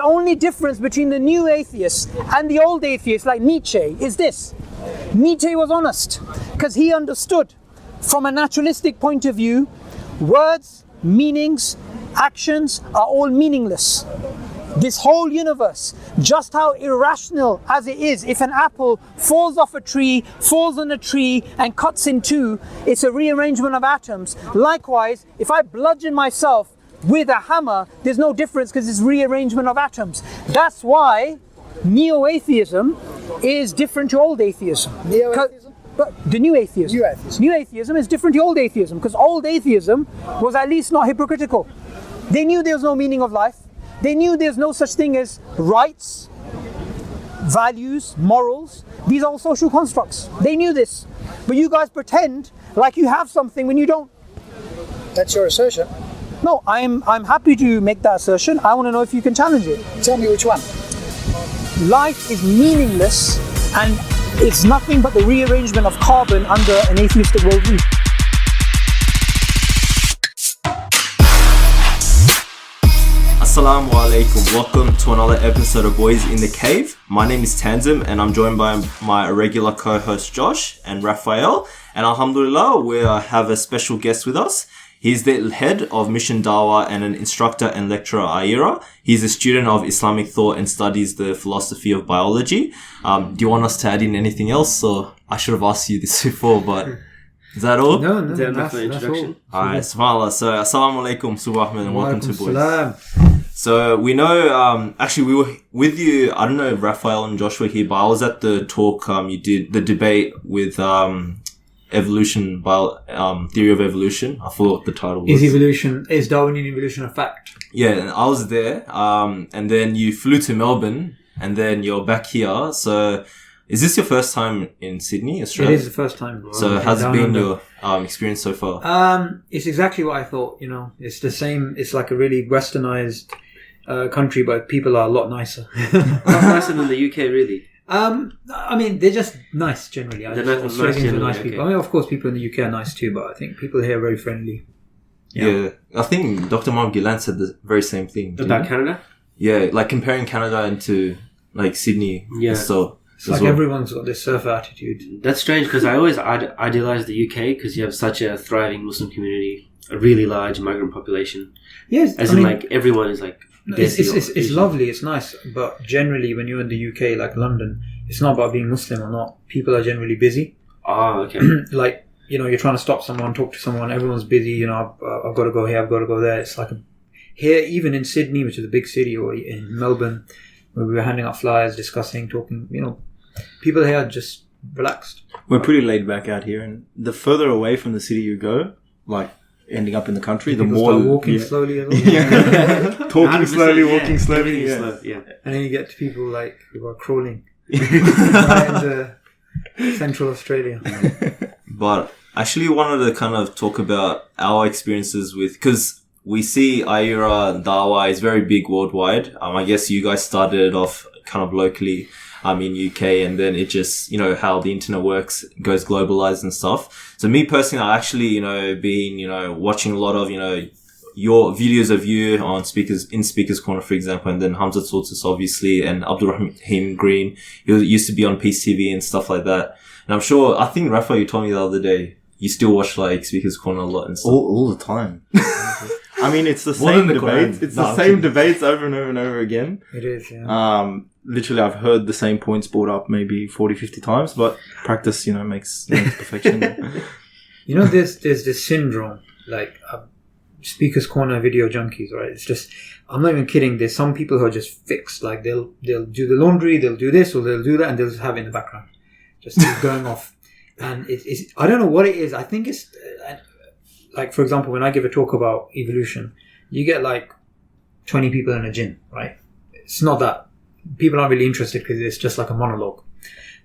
only difference between the new atheists and the old atheists like Nietzsche is this. Nietzsche was honest because he understood from a naturalistic point of view, words, meanings, actions are all meaningless. This whole universe, just how irrational as it is, if an apple falls off a tree, falls on a tree and cuts in two, it's a rearrangement of atoms. Likewise, if I bludgeon myself with a hammer, there's no difference because it's rearrangement of atoms. That's why neo-atheism is different to old atheism. Neo-atheism? But the new atheism. New atheism. New atheism is different to old atheism because old atheism was at least not hypocritical. They knew there was no meaning of life. They knew there's no such thing as rights, values, morals. These are all social constructs. They knew this. But you guys pretend like you have something when you don't. That's your assertion. No, I'm happy to make that assertion. I want to know if you can challenge it. Tell me which one. Life is meaningless and it's nothing but the rearrangement of carbon under an atheistic worldview. Assalamu alaikum. Welcome to another episode of Boys in the Cave. My name is Tanzim and I'm joined by my regular co-host Josh and Rafael. And alhamdulillah, we have a special guest with us. He's the head of Mission Dawah and an instructor and lecturer at iERA. He's a student of Islamic thought and studies the philosophy of biology. Do you want us to add in anything else? Or I should have asked you this before, but is that all? No, that's the introduction. Alright, subhanAllah. So, assalamu alaikum, Subboor Ahmad, and welcome to Boys. Salam. So, we know, actually, we were with you, I don't know if Rafael and Josh were here, but I was at the talk you did, the debate with evolution, theory of evolution. I forgot what the title was. Is Darwinian evolution a fact? Yeah, and I was there, and then you flew to Melbourne, and then you're back here. So, is this your first time in Sydney, Australia? It is the first time. So, how's it been your experience so far? It's exactly what I thought, It's the same, it's like a really westernized country, but people are a lot nicer. Not nicer than the UK, really. I mean, they're just nice generally. Australians are nice people. Okay. I mean, of course, people in the UK are nice too, but I think people here are very friendly. Yeah. I think Dr. Mark Gillan said the very same thing. About Canada? Yeah, like comparing Canada into like Sydney. Yeah. So, It's like everyone's got this surfer attitude. That's strange because I always idealize the UK because you have such a thriving Muslim community, a really large migrant population. Yes, like everyone is like. It's lovely, it's nice, but generally when you're in the UK, like London, it's not about being Muslim or not. People are generally busy. Oh, okay. Like, you're trying to stop someone, talk to someone, everyone's busy, I've got to go here, I've got to go there. It's like here, even in Sydney, which is a big city, or in Melbourne, where we were handing out flyers, discussing, talking, people here are just relaxed. We're pretty laid back out here, and the further away from the city you go, like ending up in the country, the more start walking slowly as well. Yeah. Talking slowly, walking slowly. Yeah. And then you get to people like who are crawling right into Central Australia. But I actually wanted to kind of talk about our experiences because we see iERA and Dawa is very big worldwide. I guess you guys started it off kind of locally in UK, and then it just, how the internet works, goes globalized and stuff. So me personally, I actually, been, watching a lot of, your videos of you on Speaker's Corner, for example, and then Hamza Tzortzis, obviously, and Abdurrahim Green. He used to be on Peace TV and stuff like that. And I think Rafael, you told me the other day, you still watch like Speaker's Corner a lot and stuff. All the time. I mean, it's the same debates. It's the same debates over and over and over again. It is, yeah. Literally, I've heard the same points brought up maybe 40, 50 times, but practice, makes perfection. There's this syndrome, like Speaker's Corner video junkies, right? It's just, I'm not even kidding. There's some people who are just fixed. Like they'll do the laundry, they'll do this or they'll do that, and they'll just have it in the background, just going off. And it's I don't know what it is. I think it's like, for example, when I give a talk about evolution, you get like 20 people in a gym, right? It's not that. People aren't really interested because it's just like a monologue.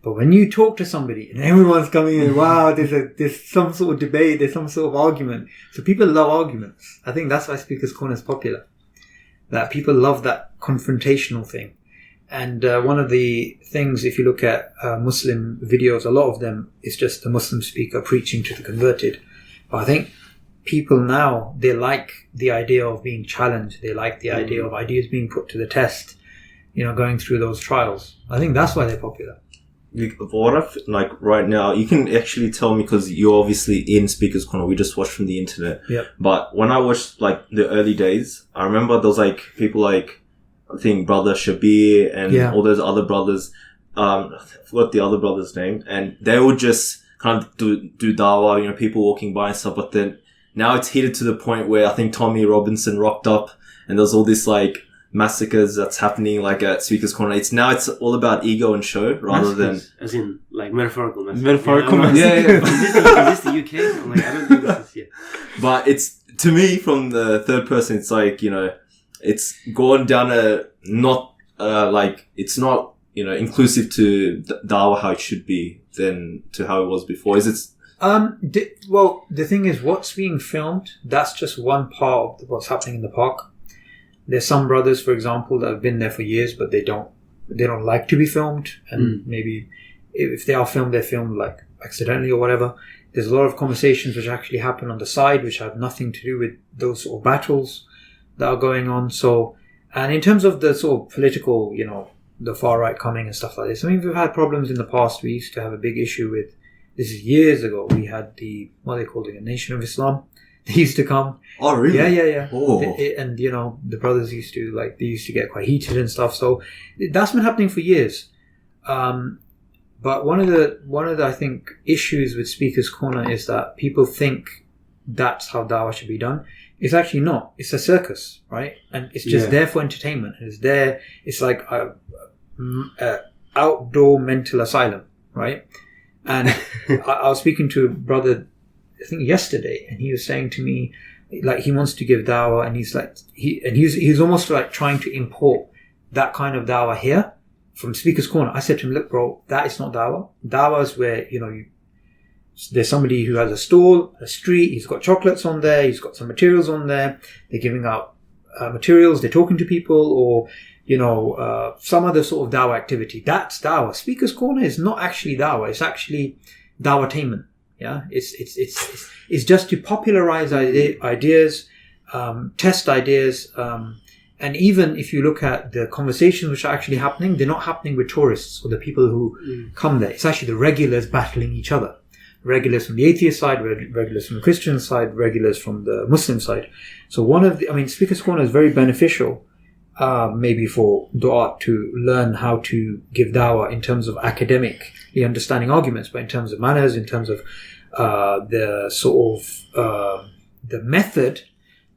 But when you talk to somebody and everyone's coming in, wow, there's some sort of debate, there's some sort of argument. So people love arguments. I think that's why Speaker's Corner is popular. That people love that confrontational thing. And one of the things, if you look at Muslim videos, a lot of them is just the Muslim speaker preaching to the converted. But I think people now, they like the idea of being challenged. They like the idea of ideas being put to the test. going through those trials. I think that's why they're popular. Like right now, you can actually tell me because you're obviously in Speaker's Corner. We just watched from the internet. Yep. But when I watched like the early days, I remember there was like people like, I think Brother Shabir and all those other brothers. I forgot the other brother's name, and they would just kind of do Dawa, people walking by and stuff. But then now it's heated to the point where I think Tommy Robinson rocked up, and there's all this like massacres that's happening like at Speaker's Corner. It's all about ego and show rather than as in like metaphorical massacres. Metaphorical massacres. Is this the UK? I'm like, I don't think this is here. But it's, to me, from the third person, it's like, it's gone down a not it's not inclusive to Dawa how it should be than to how it was before. Is it? Well, the thing is, what's being filmed, that's just one part of what's happening in the park. There's some brothers, for example, that have been there for years, but they don't like to be filmed. And maybe if they are filmed, they're filmed like accidentally or whatever. There's a lot of conversations which actually happen on the side, which have nothing to do with those sort of battles that are going on. So, and in terms of the sort of political, the far right coming and stuff like this, I mean, we've had problems in the past. We used to have a big issue with, this is years ago, we had what they called it, a Nation of Islam. They used to come. Oh, really? Yeah. Oh. And the brothers used to get quite heated and stuff. So that's been happening for years. But one of the I think issues with Speaker's Corner is that people think that's how Dawa should be done. It's actually not. It's a circus, right? And it's just there for entertainment. It's there. It's like a outdoor mental asylum, right? And I was speaking to a brother, I think yesterday, and he was saying to me, like, he wants to give Dawa, and he's like, he's almost like trying to import that kind of Dawa here from Speaker's Corner. I said to him, look, bro, that is not Dawa. Dawa is where, there's somebody who has a stall, a street, he's got chocolates on there, he's got some materials on there, they're giving out materials, they're talking to people, or, some other sort of Dawa activity. That's Dawa. Speaker's Corner is not actually Dawa. It's actually Dawatainment. Yeah, it's just to popularize ideas, test ideas, and even if you look at the conversations which are actually happening, they're not happening with tourists or the people who come there. It's actually the regulars battling each other. Regulars from the atheist side, regulars from the Christian side, regulars from the Muslim side. So Speaker's Corner is very beneficial, maybe for du'at to learn how to give dawah in terms of academically understanding arguments, but in terms of manners, in terms of the sort of the method,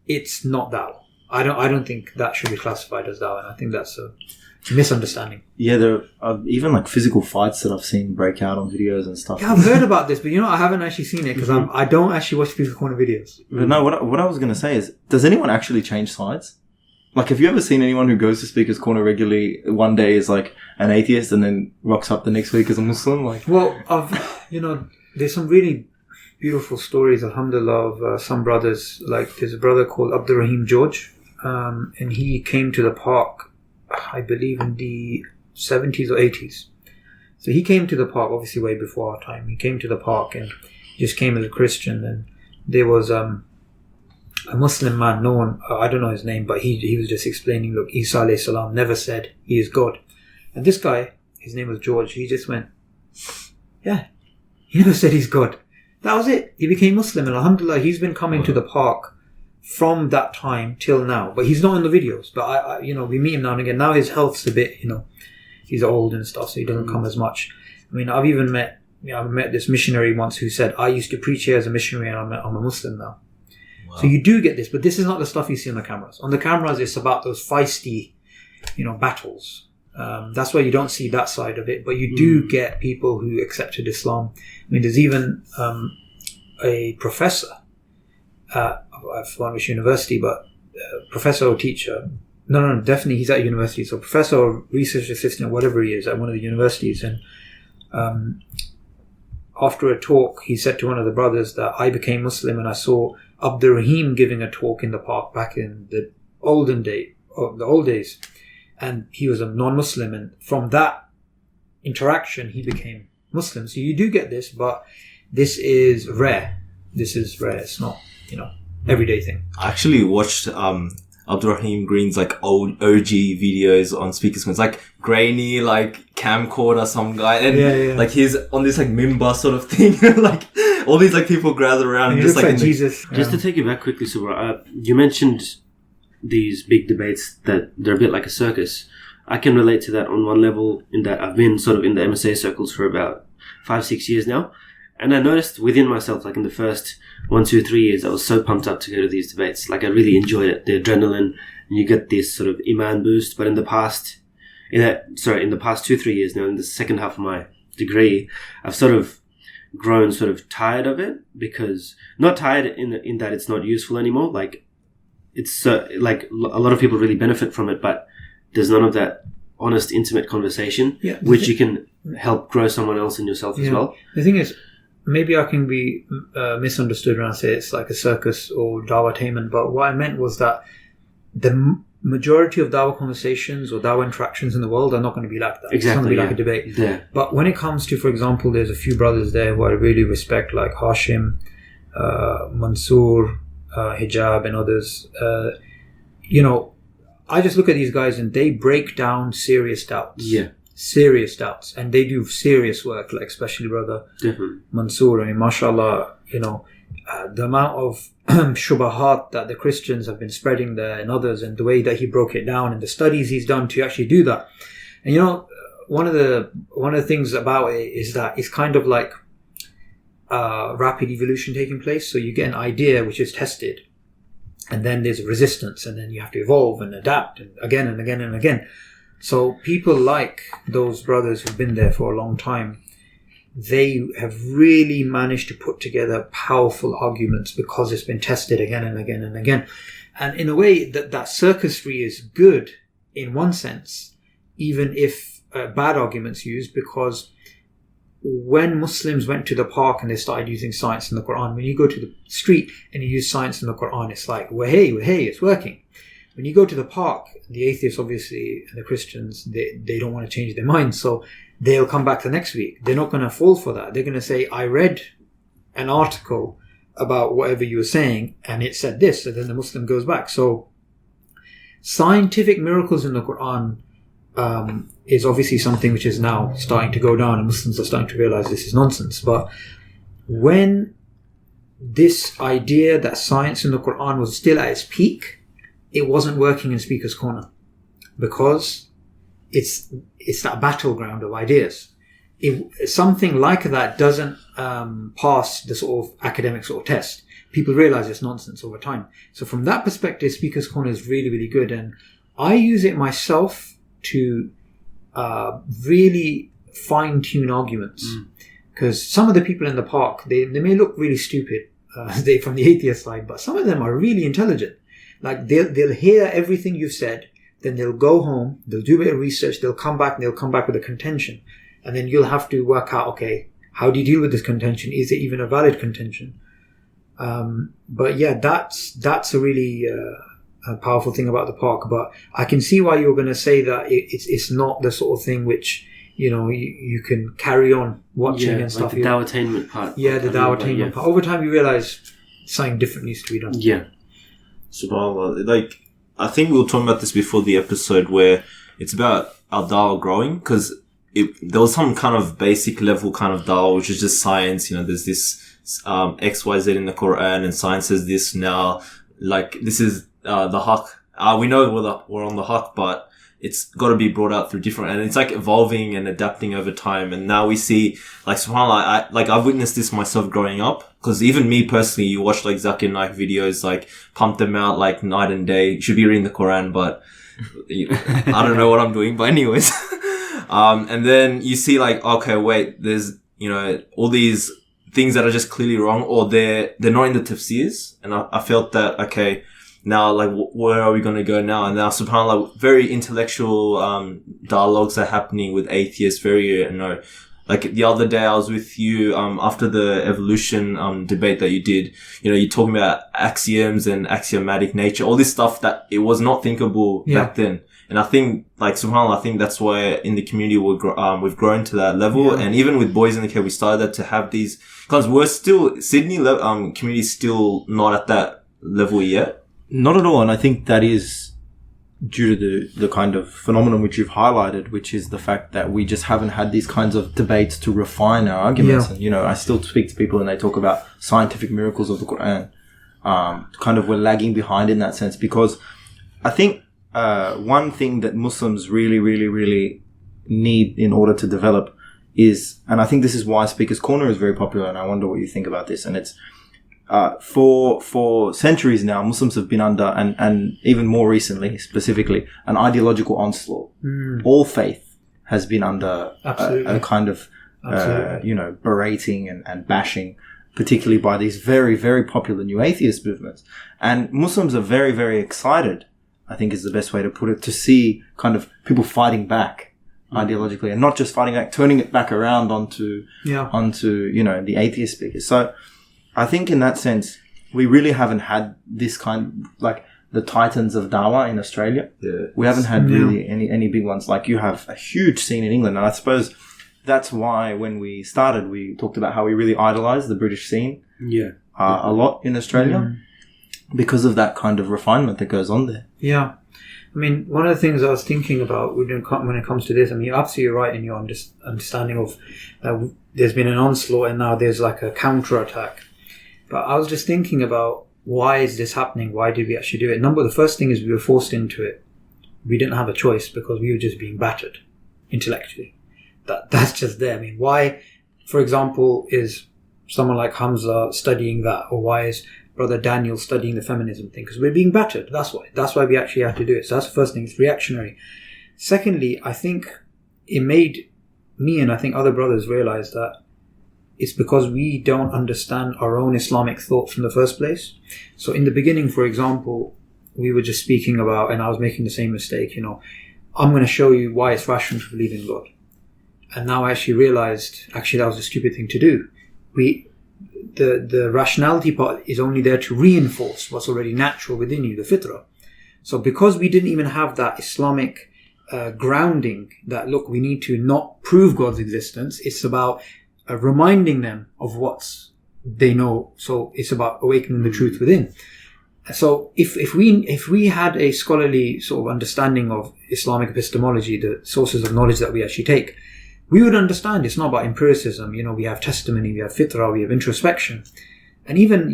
it's not dawah. I don't think that should be classified as dawah, and I think that's a misunderstandanding. Yeah, there are even like physical fights that I've seen break out on videos and stuff. Yeah, I've heard about this, but I haven't actually seen it because I don't actually watch Speaker's Corner videos. But no, what I was going to say is, does anyone actually change sides? Like, have you ever seen anyone who goes to Speaker's Corner regularly, one day is like an atheist and then rocks up the next week as a Muslim? Like, well, there's some really beautiful stories, alhamdulillah, of some brothers. Like, there's a brother called Abdul Rahim George, and he came to the park, I believe in the 70s or 80s. So he came to the park, obviously way before our time. He came to the park and just came as a Christian, and there was a Muslim man, no one, I don't know his name, but he was just explaining, look, Isa alayhi salam never said he is God. And this guy, his name was George, he just went, yeah, he never said he's God. That was it. He became Muslim, and alhamdulillah, he's been coming to the park from that time till now. But he's not in the videos. But I we meet him now and again. Now his health's a bit, he's old and stuff, so he doesn't come as much. I mean, I've even met this missionary once who said, I used to preach here as a missionary, and I'm a Muslim now. Wow. So you do get this, but this is not the stuff you see on the cameras. On the cameras, it's about those feisty, battles. That's why you don't see that side of it, but you do get people who accepted Islam. I mean, there's even a professor, I forgot which university, but professor or teacher. No, definitely he's at university. So professor or research assistant, whatever he is, at one of the universities. And after a talk, he said to one of the brothers that I became Muslim and I saw Abdul Rahim giving a talk in the park back in the old days. And he was a non-Muslim, and from that interaction, he became Muslim. So you do get this, but this is rare. It's not, everyday thing. I actually watched, Abdurrahim Green's like old OG videos on speakers. It's like grainy, like camcorder, some guy, and like he's on this like mimbar sort of thing. Like all these like people gather around, and just like Jesus. Just to take you back quickly, Subboor, you mentioned these big debates that they're a bit like a circus. I can relate to that on one level in that I've been sort of in the MSA circles for about 5-6 years now. And I noticed within myself, like in the first 1, 2, 3 years, I was so pumped up to go to these debates. Like I really enjoyed it. The adrenaline, and you get this sort of iman boost. But in the past 2-3 years now, in the second half of my degree, I've sort of grown sort of tired of it, because not tired in that it's not useful anymore. Like it's like a lot of people really benefit from it, but there's none of that honest, intimate conversation, which you can help grow someone else and yourself as well. The thing is, maybe I can be misunderstood when I say it's like a circus or Dawah-tainment, but what I meant was that the majority of Dawah conversations or Dawah interactions in the world are not going to be like that. Exactly, it's going to be like a debate. Yeah. But when it comes to, for example, there's a few brothers there who I really respect, like Hashim, Mansoor, Hijab, and others. I just look at these guys and they break down serious doubts. Yeah. Serious doubts. And they do serious work, like especially brother Mansoor. I mean, mashallah, the amount of shubahat that the Christians have been spreading there and others, and the way that he broke it down and the studies he's done to actually do that. And one of the things about it is that it's kind of like rapid evolution taking place. So you get an idea which is tested, and then there's resistance, and then you have to evolve and adapt, and again and again and again. So people like those brothers who've been there for a long time, they have really managed to put together powerful arguments because it's been tested again and again and again. And in a way, that circusry is good in one sense, even if bad arguments used, because when Muslims went to the park and they started using science in the Quran, when you go to the street and you use science in the Quran, it's like, well, hey, it's working. When you go to the park, the atheists, obviously, and the Christians, they don't want to change their minds, so they'll come back the next week. They're not going to fall for that. They're going to say, I read an article about whatever you were saying, and it said this, and then the Muslim goes back. So scientific miracles in the Quran is obviously something which is now starting to go down, and Muslims are starting to realize this is nonsense. But when this idea that science in the Quran was still at its peak, it wasn't working in Speaker's Corner, because it's that battleground of ideas. Something like that doesn't pass the sort of academic sort of test. People realize it's nonsense over time. So from that perspective, Speaker's Corner is really, really good, and I use it myself to really fine-tune arguments, because some of the people in the park, they may look really stupid, they from the atheist side, but some of them are really intelligent. Like they'll hear everything you've said, then they'll go home, they'll do a bit of research, they'll come back with a contention, and then you'll have to work out, okay, how do you deal with this contention? Is it even a valid contention? But yeah, that's a really a powerful thing about the park. But I can see why you're going to say that it's not the sort of thing which you can carry on watching and stuff. Like the Dawah-tainment part. Yeah, the Dawah-tainment part. Over time, you realize something different needs to be done. Yeah. SubhanAllah. Like, I think we were talking about this before the episode, where it's about our Dawa growing, because there was some kind of basic level kind of Dawa, which is just science. There's this XYZ in the Quran, and science says this now. Like, this is the haqq. We know we're on the haqq, but it's got to be brought out through different, and it's like evolving and adapting over time. And now we see, like, subhanAllah, I've witnessed this myself growing up, because even me personally, you watch like Zakir Naik videos, like pump them out like night and day. You should be reading the Quran, but I don't know what I'm doing. But anyways, and then you see like, okay, wait, there's, all these things that are just clearly wrong, or they're not in the tafsirs. And I felt that, okay, now, like, where are we going to go now? And now, subhanAllah, very intellectual dialogues are happening with atheists. Very, like the other day I was with you after the evolution debate that you did. You're talking about axioms and axiomatic nature, all this stuff that it was not thinkable back then. And I think, like, subhanAllah, I think that's why in the community we've grown to that level. Yeah. And even with Boys in the Cave, we started to have these, because we're still, Sydney community is still not at that level yet. Not at all, and I think that is due to the kind of phenomenon which you've highlighted, which is the fact that we just haven't had these kinds of debates to refine our arguments. And, I still speak to people and they talk about scientific miracles of the Quran. Kind of we're lagging behind in that sense, because I think one thing that Muslims really, really, really need in order to develop is, and I think this is why Speaker's Corner is very popular, and I wonder what you think about this, and it's for centuries now, Muslims have been under, and even more recently, specifically, an ideological onslaught. All faith has been under a kind of, berating and bashing, particularly by these very, very popular new atheist movements. And Muslims are very, very excited, I think is the best way to put it, to see kind of people fighting back ideologically, and not just fighting back, turning it back around onto the atheist speakers. So I think in that sense, we really haven't had this kind, like the titans of Dawa in Australia. Yeah. We haven't had really any big ones. Like you have a huge scene in England. And I suppose that's why when we started, we talked about how we really idolize the British scene a lot in Australia because of that kind of refinement that goes on there. Yeah. I mean, one of the things I was thinking about when it comes to this, I mean, you're absolutely right in your understanding of there's been an onslaught and now there's like a counter-attack. But I was just thinking about, why is this happening? Why did we actually do it? The first thing is we were forced into it. We didn't have a choice because we were just being battered intellectually. That's just there. I mean, why, for example, is someone like Hamza studying that? Or why is Brother Daniel studying the feminism thing? Because we're being battered. That's why. That's why we actually have to do it. So that's the first thing. It's reactionary. Secondly, I think it made me and I think other brothers realize that it's because we don't understand our own Islamic thought from the first place. So in the beginning, for example, we were just speaking about, and I was making the same mistake, I'm going to show you why it's rational to believe in God. And now I actually realized, that was a stupid thing to do. The rationality part is only there to reinforce what's already natural within you, the fitrah. So because we didn't even have that Islamic grounding that, look, we need to not prove God's existence, it's about reminding them of what they know. So it's about awakening the truth within. So if we had a scholarly sort of understanding of Islamic epistemology, the sources of knowledge that we actually take, we would understand it's not about empiricism. We have testimony, we have fitrah, we have introspection. And even,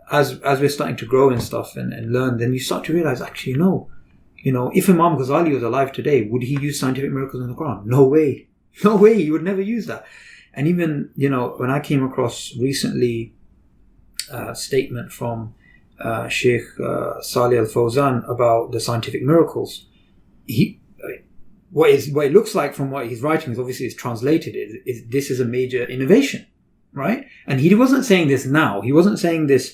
as we're starting to grow and stuff and learn, then you start to realize, actually, no. If Imam Ghazali was alive today, would he use scientific miracles in the Quran? No way. No way, you would never use that. And even, when I came across recently a statement from Sheikh Salih Al-Fawzan about the scientific miracles, what it looks like from what he's writing is obviously is translated. This is a major innovation, right? And he wasn't saying this now. He wasn't saying this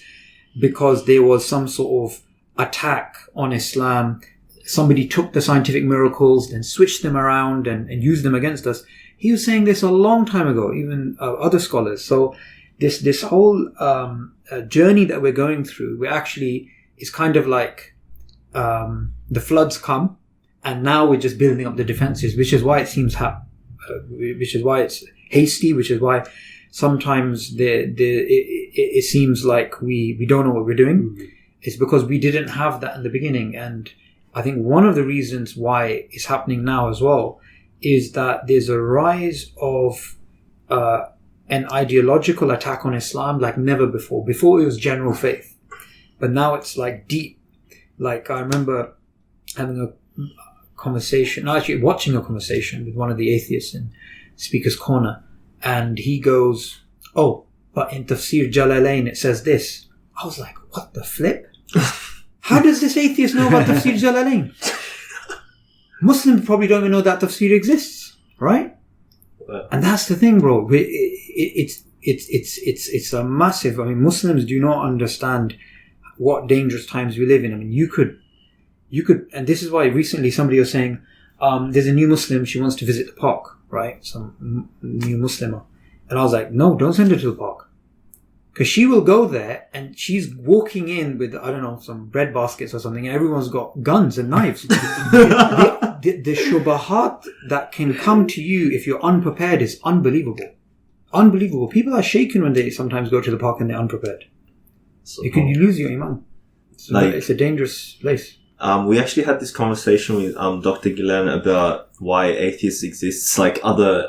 because there was some sort of attack on Islam. Somebody took the scientific miracles, then switched them around and used them against us. He was saying this a long time ago, even other scholars. So this whole journey that we're going through, is kind of like the floods come, and now we're just building up the defenses, which is why it seems which is why it's hasty, which is why sometimes it seems like we don't know what we're doing. Mm-hmm. It's because we didn't have that in the beginning. And I think one of the reasons why it's happening now as well is that there's a rise of an ideological attack on Islam like never before. Before it was general faith, but now it's like deep. Like I remember having a conversation, actually watching a conversation with one of the atheists in Speaker's Corner, and he goes, "Oh, but in Tafsir Jalalain it says this." I was like, "What the flip? How does this atheist know about Tafsir Jalalain?" Muslims probably don't even know that tafsir exists, right? Wow. And that's the thing, bro. It's a massive. I mean, Muslims do not understand what dangerous times we live in. I mean, you could, and this is why recently somebody was saying, there's a new Muslim, she wants to visit the park, right? Some new Muslimah. And I was like, no, don't send her to the park. Because she will go there and she's walking in with, I don't know, some bread baskets or something. And everyone's got guns and knives. The shubahat that can come to you if you're unprepared is unbelievable. Unbelievable. People are shaken when they sometimes go to the park and they're unprepared. So you lose your iman. Like, it's a dangerous place. we actually had this conversation with Dr. Gillen about why atheists exist, like other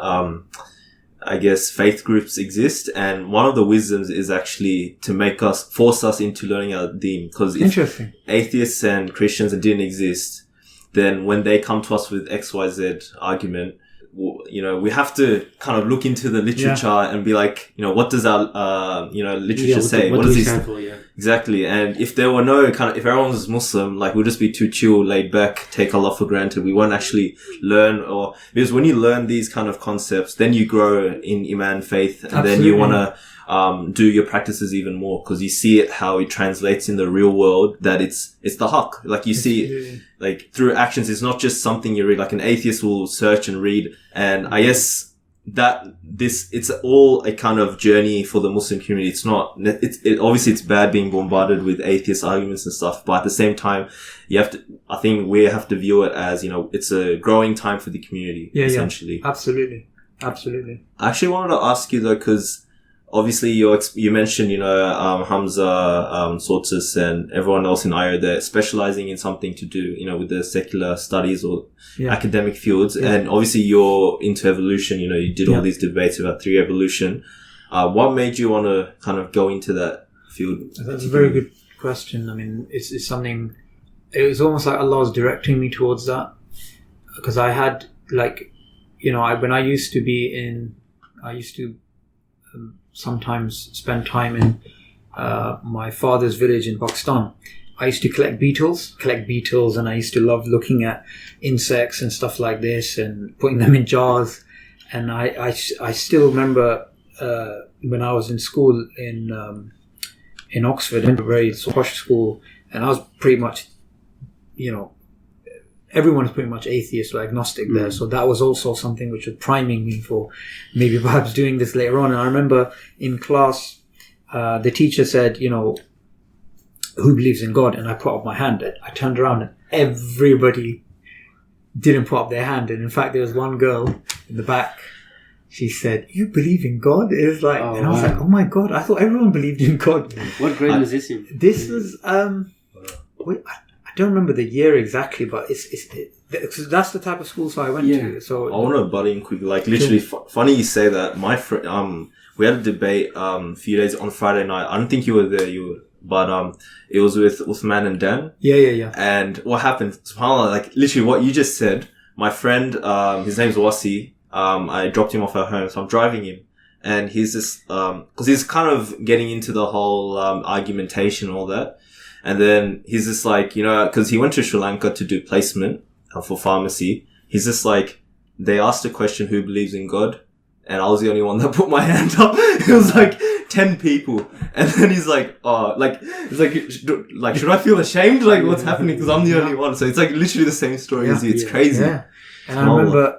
I guess faith groups exist, and one of the wisdoms is actually to force us into learning our deen. Because if atheists and Christians didn't exist, then when they come to us with XYZ argument, we have to kind of look into the literature and be like, what does our literature say? What does do we this stand for? Yeah. Exactly. And if there were no if everyone was Muslim, like, we'll just be too chill, laid back, take Allah for granted. We won't actually learn, because when you learn these kind of concepts, then you grow in Iman, faith, and then you want to do your practices even more, because you see it, how it translates in the real world, that it's the haqq. Like, you see, like, through actions. It's not just something you read. Like, an atheist will search and read, and I guess it's all a kind of journey for the Muslim community. It's not, obviously it's bad being bombarded with atheist arguments and stuff, but at the same time, I think we have to view it as, it's a growing time for the community, essentially. Yeah. Absolutely. I actually wanted to ask you though, because obviously you mentioned, Hamza, Tzortzis, and everyone else in iERA, they're specializing in something to do, with the secular studies or academic fields. Yeah. And obviously you're into evolution, you did all these debates about theory of evolution. What made you want to kind of go into that field? That's a very good question. I mean, it's something, it was almost like Allah was directing me towards that. Because I had, when I used to sometimes spend time in my father's village in Pakistan. I used to collect beetles, and I used to love looking at insects and stuff like this and putting them in jars. And I still remember when I was in school in Oxford, in a very posh school, and I was pretty much, everyone is pretty much atheist or agnostic there. So that was also something which was priming me for maybe perhaps doing this later on. And I remember in class, the teacher said, who believes in God? And I put up my hand. I turned around and everybody didn't put up their hand. And in fact, there was one girl in the back. She said, "You believe in God?" It was like, and I was like, "Oh my God, I thought everyone believed in God." What grade was this in? This was, I don't remember the year exactly, but that's the type of school I went to. So I want to butt in quickly. Like, literally, funny you say that. My friend, we had a debate a few days on Friday night. I don't think you were there. But it was with Uthman and Dan. Yeah. And what happened? SubhanAllah, like, literally what you just said. My friend, his name's Wasi. I dropped him off at home, so I'm driving him, and he's just because he's kind of getting into the whole argumentation and all that. And then he's just like, because he went to Sri Lanka to do placement for pharmacy. He's just like, they asked a question, who believes in God? And I was the only one that put my hand up. It was like 10 people. And then he's like, should I feel ashamed? Like, what's happening? Because I'm the only one. So it's like literally the same story as you. It's crazy. Yeah. And I remember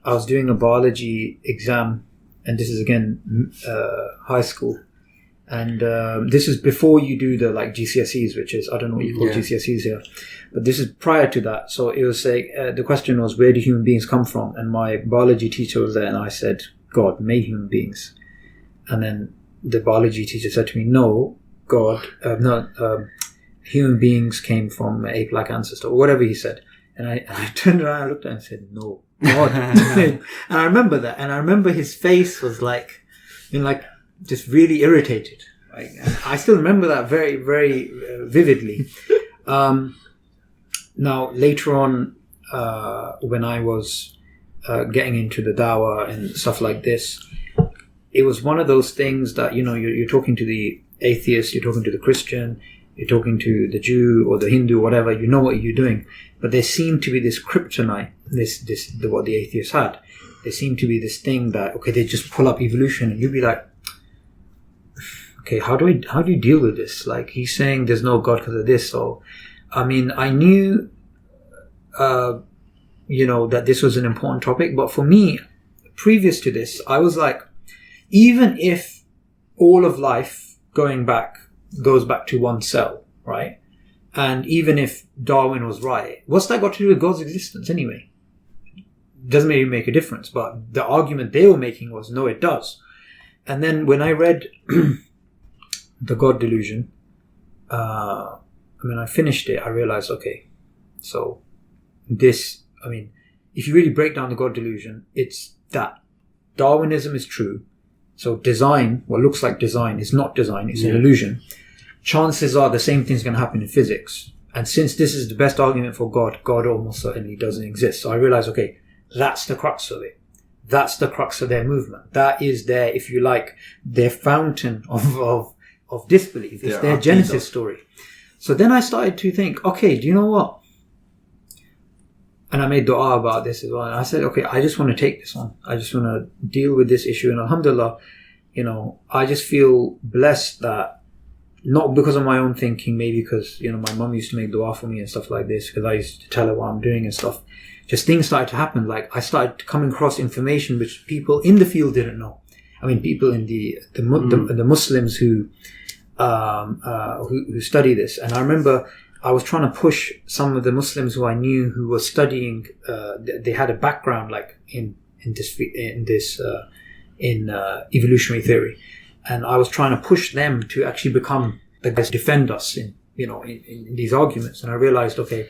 I was doing a biology exam, and this is again high school. And this is before you do the GCSEs, which is, I don't know what you call GCSEs here, but this is prior to that. So it was like, the question was, where do human beings come from? And my biology teacher was there, and I said, God made human beings. And then the biology teacher said to me, no, human beings came from an ape-like ancestor, or whatever he said. And I turned around and looked at him and said, no, God. And I remember that. And I remember his face was just really irritated. Right? And I still remember that very, very vividly. Now, later on, when I was getting into the Dawa and stuff like this, it was one of those things that, you're talking to the atheist, you're talking to the Christian, you're talking to the Jew or the Hindu, whatever, you know what you're doing. But there seemed to be this kryptonite, what the atheists had. There seemed to be this thing that, okay, they just pull up evolution, and you'd be like, okay, how do you deal with this? Like, he's saying there's no God because of this. So, I mean, I knew, that this was an important topic. But for me, previous to this, I was like, even if all of life goes back to one cell, right? And even if Darwin was right, what's that got to do with God's existence anyway? Doesn't really make a difference. But the argument they were making was, no, it does. And then when I read The God Delusion, when I finished it, I realized, okay, so this, if you really break down the God delusion, it's that Darwinism is true. So design, what looks like design, is not design, it's an illusion. Chances are the same thing's going to happen in physics. And since this is the best argument for God, God almost certainly doesn't exist. So I realized, okay, that's the crux of it. That's the crux of their movement. That is their, if you like, their fountain of disbelief. It's their Genesis story. So then I started to think, okay, do you know what? And I made dua about this as well. And I said, okay, I just want to take this on. I just want to deal with this issue. And alhamdulillah, I just feel blessed that, not because of my own thinking, maybe because, my mum used to make dua for me and stuff like this, because I used to tell her what I'm doing and stuff. Just things started to happen. Like I started coming across information which people in the field didn't know. People in the Muslims who study this. And I remember I was trying to push some of the Muslims who I knew who were studying. They had a background like in evolutionary theory, and I was trying to push them to actually become the guys defend us in these arguments. And I realized, okay,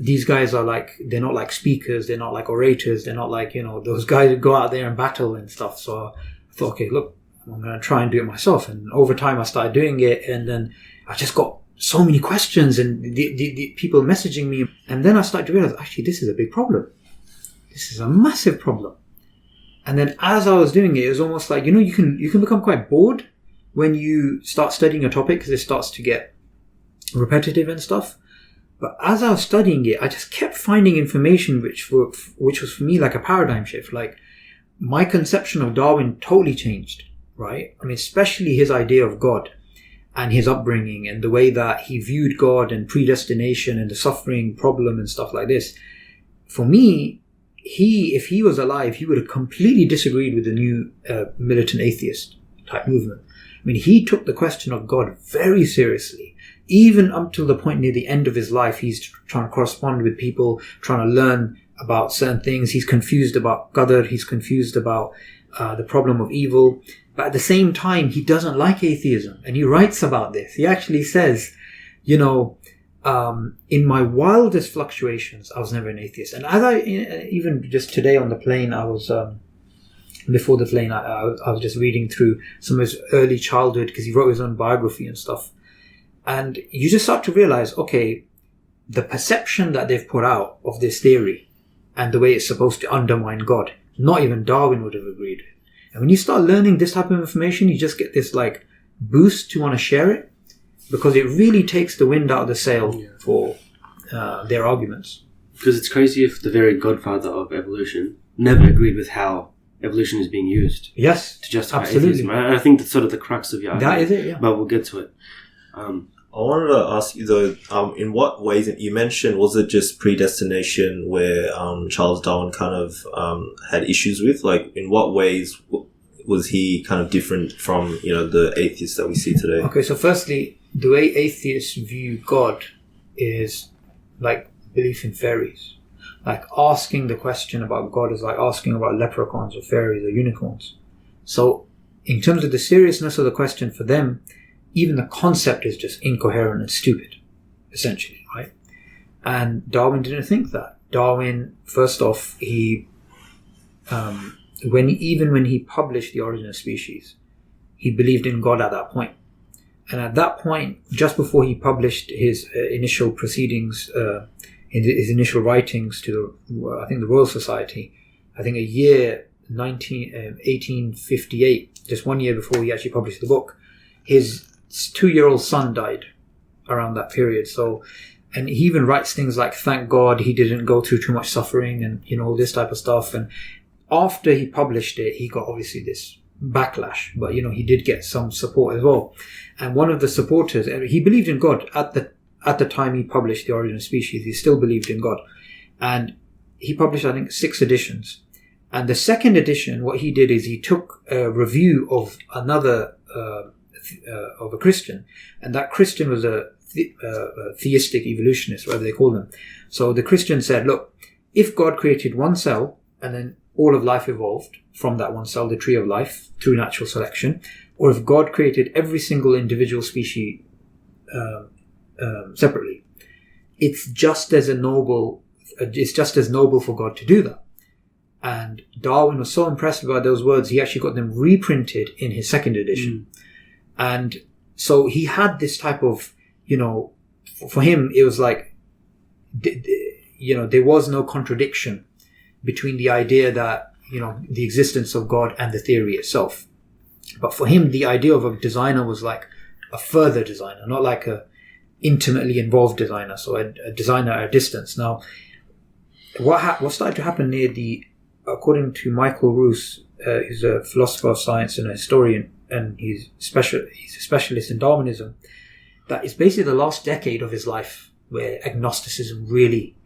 these guys are like, they're not like speakers, they're not like orators, they're not like those guys who go out there and battle and stuff. So I thought, okay, look, I'm going to try and do it myself. And over time I started doing it, and then I just got so many questions and the people messaging me. And then I started to realize, actually, this is a big problem. This is a massive problem. And then as I was doing it, it was almost like, you can become quite bored when you start studying a topic because it starts to get repetitive and stuff. But as I was studying it, I just kept finding information which was for me like a paradigm shift. Like my conception of Darwin totally changed, right? Especially his idea of God and his upbringing and the way that he viewed God and predestination and the suffering problem and stuff like this. For me, if he was alive, he would have completely disagreed with the new militant atheist type movement. He took the question of God very seriously. Even up till the point near the end of his life, he's trying to correspond with people, trying to learn about certain things. He's confused about Qadr. He's confused about the problem of evil. But at the same time, he doesn't like atheism. And he writes about this. He actually says, in my wildest fluctuations, I was never an atheist. And as even just today on the plane, I was, before the plane, I was just reading through some of his early childhood, because he wrote his own biography and stuff. And you just start to realize, okay, the perception that they've put out of this theory and the way it's supposed to undermine God, not even Darwin would have agreed. And when you start learning this type of information, you just get this like boost to want to share it, because it really takes the wind out of the sail for their arguments. Because it's crazy if the very godfather of evolution never agreed with how evolution is being used. Yes, to justify absolutely. atheism. I think that's sort of the crux of your argument. That is it, yeah. But we'll get to it. I wanted to ask you though, in what ways, you mentioned, was it just predestination where Charles Darwin kind of had issues with? Like, in what ways was he kind of different from, the atheists that we see today? Okay, so firstly, the way atheists view God is like belief in fairies. Like asking the question about God is like asking about leprechauns or fairies or unicorns. So in terms of the seriousness of the question for them, even the concept is just incoherent and stupid, essentially, right? And Darwin didn't think that. Darwin, first off, when he published The Origin of Species, he believed in God at that point. And at that point, just before he published his initial proceedings, his initial writings to the Royal Society, I think a year 1858, just 1 year before he actually published the book, his 2-year-old son died around that period. So, and he even writes things like, thank God he didn't go through too much suffering and, all this type of stuff. And after he published it, he got obviously this backlash, but, he did get some support as well. And one of the supporters, he believed in God at the time he published The Origin of Species. He still believed in God. And he published, I think, 6 editions. And the second edition, what he did is he took a review of another of a Christian, and that Christian was a theistic evolutionist, whatever they call them. So the Christian said, look, if God created one cell and then all of life evolved from that one cell, the tree of life, through natural selection, or if God created every single individual species separately. It's just as noble for God to do that. And Darwin was so impressed by those words, he actually got them reprinted in his second edition. And so he had this type of, for him, it was like, there was no contradiction between the idea that, the existence of God and the theory itself. But for him, the idea of a designer was like a further designer, not like a intimately involved designer, so a designer at a distance. Now, what started to happen according to Michael Roos, who's a philosopher of science and a historian, and he's a specialist in Darwinism, that is basically the last decade of his life where agnosticism really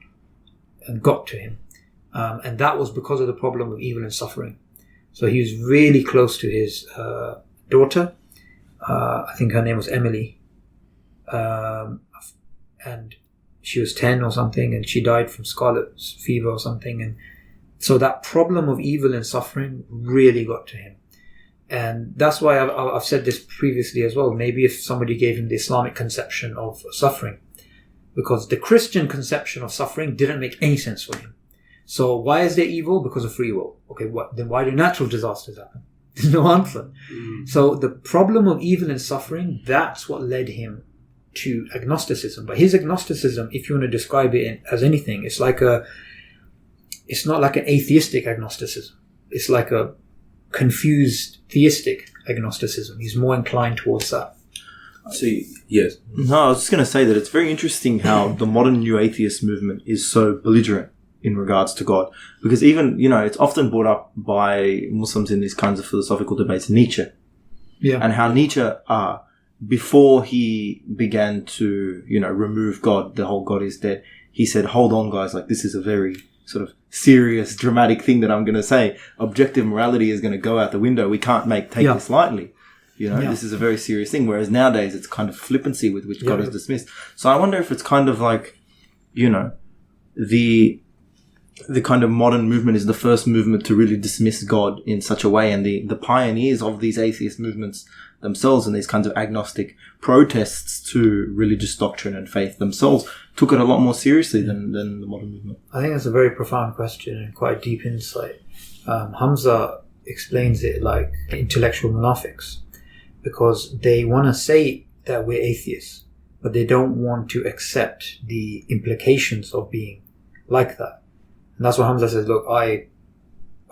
got to him. And that was because of the problem of evil and suffering. So he was really close to his daughter. I think her name was Emily. And she was 10 or something, and she died from scarlet fever or something. And so that problem of evil and suffering really got to him. And that's why I've said this previously as well. Maybe if somebody gave him the Islamic conception of suffering, because the Christian conception of suffering didn't make any sense for him. So why is there evil? Because of free will. Okay, then why do natural disasters happen? There's no answer. So the problem of evil and suffering, that's what led him to agnosticism. But his agnosticism, if you want to describe it as anything, it's not like an atheistic agnosticism. It's like a confused theistic agnosticism. He's more inclined towards that. See, yes. No, I was just going to say that it's very interesting how the modern new atheist movement is so belligerent in regards to God. Because even, it's often brought up by Muslims in these kinds of philosophical debates, Nietzsche. Yeah. And how Nietzsche, before he began to, remove God, the whole God is dead, he said, hold on, guys, like this is a very sort of serious, dramatic thing that I'm going to say. Objective morality is going to go out the window. We can't take this lightly. This is a very serious thing. Whereas nowadays it's kind of flippancy with which God is dismissed. So I wonder if it's kind of like, the kind of modern movement is the first movement to really dismiss God in such a way. And the pioneers of these atheist movements themselves and these kinds of agnostic protests to religious doctrine and faith themselves took it a lot more seriously than the modern movement. I think that's a very profound question and quite deep insight. Hamza explains it like intellectual monafics, because they want to say that we're atheists, but they don't want to accept the implications of being like that. And that's what Hamza says, look, I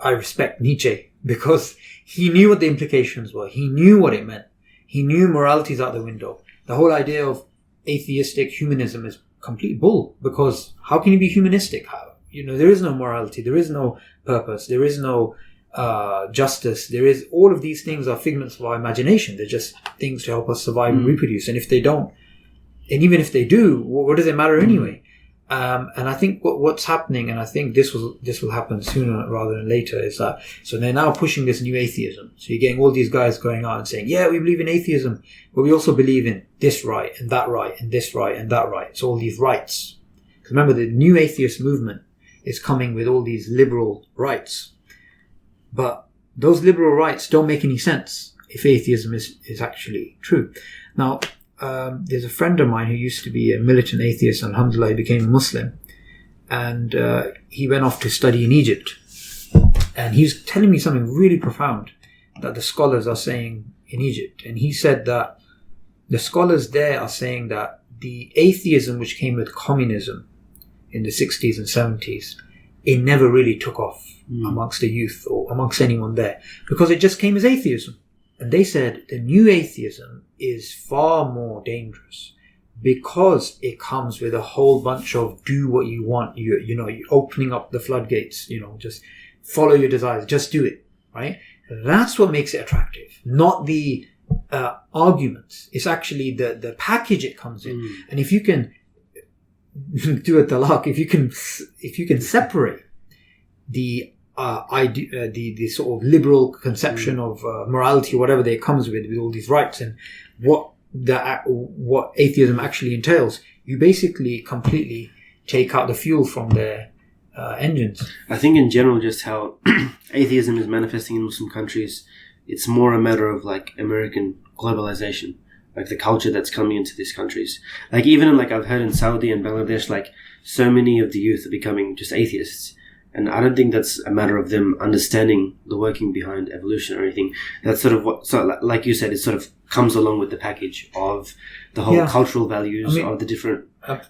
respect Nietzsche because he knew what the implications were. He knew what it meant. He knew morality's out the window. The whole idea of atheistic humanism is complete bull, because how can you be humanistic? There is no morality. There is no purpose. There is no justice. All of these things are figments of our imagination. They're just things to help us survive and reproduce. And if they don't, and even if they do, what does it matter anyway? And I think what's happening, and I think this will happen sooner rather than later, is that so they're now pushing this new atheism. So you're getting all these guys going out and saying, yeah, we believe in atheism, but we also believe in this right and that right and this right and that right. So all these rights. Because remember, the new atheist movement is coming with all these liberal rights, but those liberal rights don't make any sense if atheism is actually true. Now, there's a friend of mine who used to be a militant atheist, and alhamdulillah he became a Muslim, and he went off to study in Egypt, and he was telling me something really profound that the scholars are saying in Egypt. And he said that the scholars there are saying that the atheism which came with communism in the 60s and 70s, it never really took off amongst the youth or amongst anyone there, because it just came as atheism. And they said the new atheism is far more dangerous because it comes with a whole bunch of do what you want. You're opening up the floodgates, just follow your desires, just do it, right? That's what makes it attractive, not the arguments. It's actually the package it comes in. And if you can do a talaq, if you can separate the sort of liberal conception of morality, whatever that comes with all these rights, and what atheism actually entails, you basically completely take out the fuel from their engines. I think in general, just how atheism is manifesting in Muslim countries, it's more a matter of like American globalization. like the culture that's coming into these countries. Like even in, like I've heard in Saudi and Bangladesh, like so many of the youth are becoming just atheists. And I don't think that's a matter of them understanding the working behind evolution or anything. That's sort of what, so like you said, it sort of comes along with the package of the whole cultural values of the different,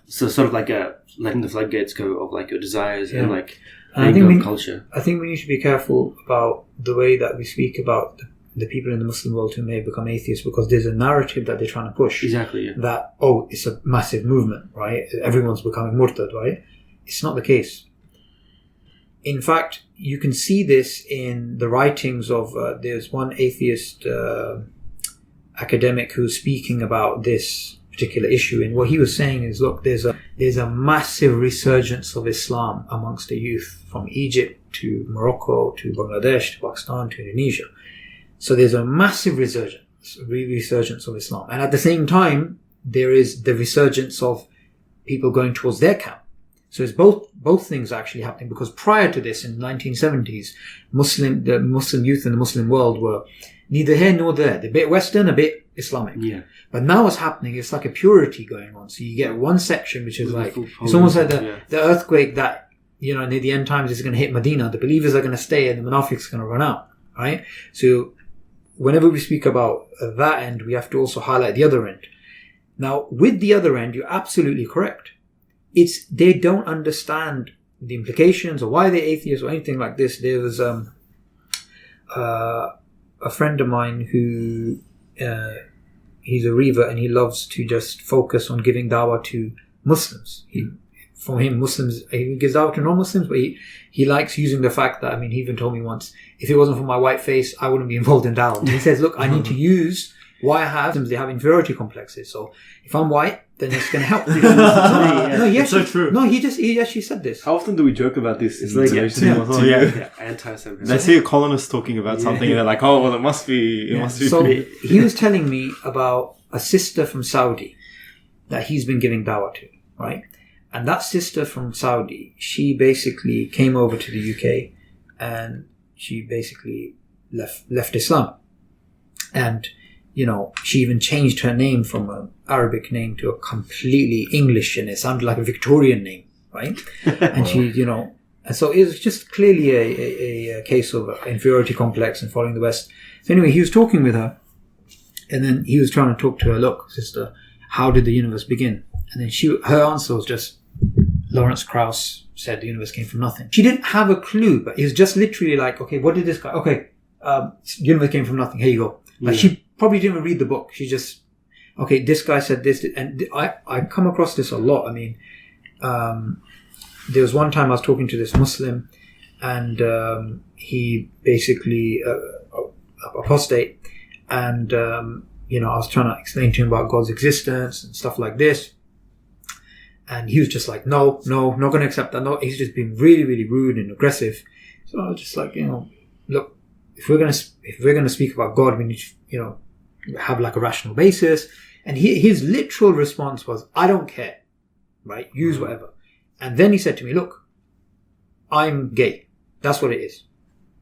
so sort of like letting the floodgates go of like your desires and like culture. I think we need to be careful about the way that we speak about the people in the Muslim world who may become atheists, because there's a narrative that they're trying to push. Exactly. Yeah. That, it's a massive movement, right? Everyone's becoming murtad, right? It's not the case. In fact, you can see this in the writings of, there's one atheist academic who's speaking about this particular issue. And what he was saying is, look, there's a massive resurgence of Islam amongst the youth from Egypt to Morocco to Bangladesh to Pakistan to Indonesia. So there's a massive resurgence of Islam. And at the same time, there is the resurgence of people going towards their camp. So it's both things actually happening, because prior to this, in the 1970s, the Muslim youth in the Muslim world were neither here nor there. They're a bit Western, a bit Islamic. Yeah. But now what's happening, it's like a purity going on. So you get one section which is like, it's almost like the earthquake that, near the end times is going to hit Medina. The believers are going to stay and the munafiqs are going to run out, right? So whenever we speak about that end, we have to also highlight the other end. Now, with the other end, you're absolutely correct. They don't understand the implications or why they're atheists or anything like this. There was a friend of mine who he's a reaver, and he loves to just focus on giving dawah to Muslims. For him, Muslims, he gives dawah to non-Muslims, but he likes using the fact that, he even told me once, if it wasn't for my white face, I wouldn't be involved in dawah. He says, look, I need to use why I have them. They have inferiority complexes. So if I'm white, then it's going to help. No, it's so true. No, he actually said this. How often do we joke about this? It's like anti-Semitism. Let's hear a colonist talking about something, and they're like, "Oh, well, it must be." So he was telling me about a sister from Saudi that he's been giving dawah to, right? And that sister from Saudi, she basically came over to the UK, and she basically left Islam, and she even changed her name from an Arabic name to a completely English, and it sounded like a Victorian name, right? And she, and so it was just clearly a case of inferiority complex and following the West. So anyway, he was talking with her, and then he was trying to talk to her, look, sister, how did the universe begin? And then her answer was just, Lawrence Krauss said the universe came from nothing. She didn't have a clue, but it was just literally like, okay, what did this guy, the universe came from nothing, here you go. Like she probably didn't even read the book. She just, this guy said this, and I come across this a lot. There was one time I was talking to this Muslim, and he basically apostate, and I was trying to explain to him about God's existence and stuff like this, and he was just like, no, not going to accept that. No, he's just been really, really rude and aggressive. So I was just like, look, if we're gonna speak about God, we need to, have like a rational basis. And his literal response was, I don't care, right? Use whatever. And then he said to me, look, I'm gay. That's what it is.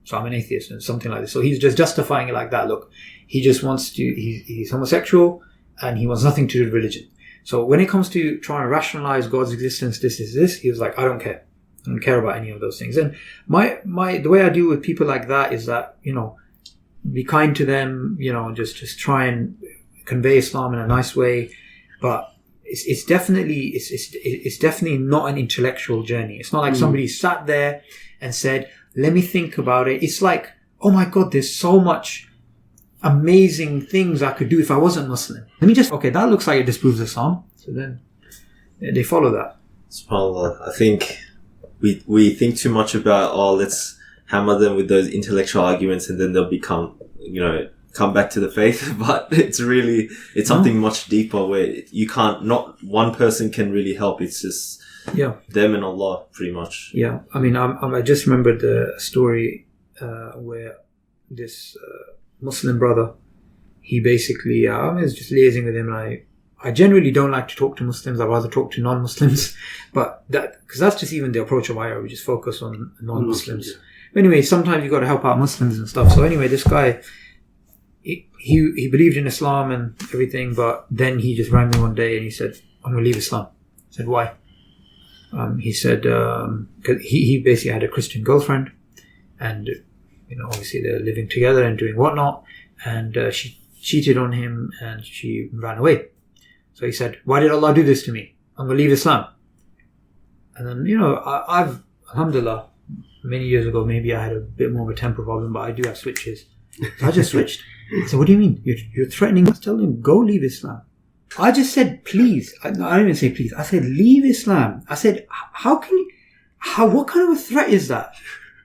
So I'm an atheist and something like this. So he's just justifying it like that. Look, he just wants to, he's homosexual and he wants nothing to do with religion. So when it comes to trying to rationalize God's existence, this, he was like, I don't care. I don't care about any of those things. And the way I deal with people like that is that, be kind to them, just try and convey Islam in a nice way. But it's definitely not an intellectual journey. It's not like somebody sat there and said, let me think about it. It's like, oh my God, there's so much amazing things I could do if I wasn't Muslim. Let me just, that looks like it disproves Islam. So then they follow that. SubhanAllah. I think we think too much about, let's hammer them with those intellectual arguments and then they'll become, come back to the faith. But it's something much deeper where not one person can really help. It's just them and Allah, pretty much. Yeah. I just remembered the story where this Muslim brother, he basically, I was just liaising with him, and I generally don't like to talk to Muslims. I'd rather talk to non-Muslims, but because that's just even the approach of iERA. We just focus on non-Muslims. But anyway, sometimes you got to help out Muslims and stuff. So anyway, this guy, he believed in Islam and everything, but then he just rang me one day and he said, "I'm going to leave Islam." I said, "Why?" He said, cause he basically had a Christian girlfriend, and obviously they're living together and doing whatnot, and she cheated on him and she ran away. So he said, "Why did Allah do this to me? I'm going to leave Islam." And then, I've, alhamdulillah, many years ago, maybe I had a bit more of a temper problem, but I do have switches. So I just switched. I said, "What do you mean? You're threatening us?" Tell him, "Go leave Islam." I just said, "Please." I didn't even say please. I said, "Leave Islam." I said, what kind of a threat is that?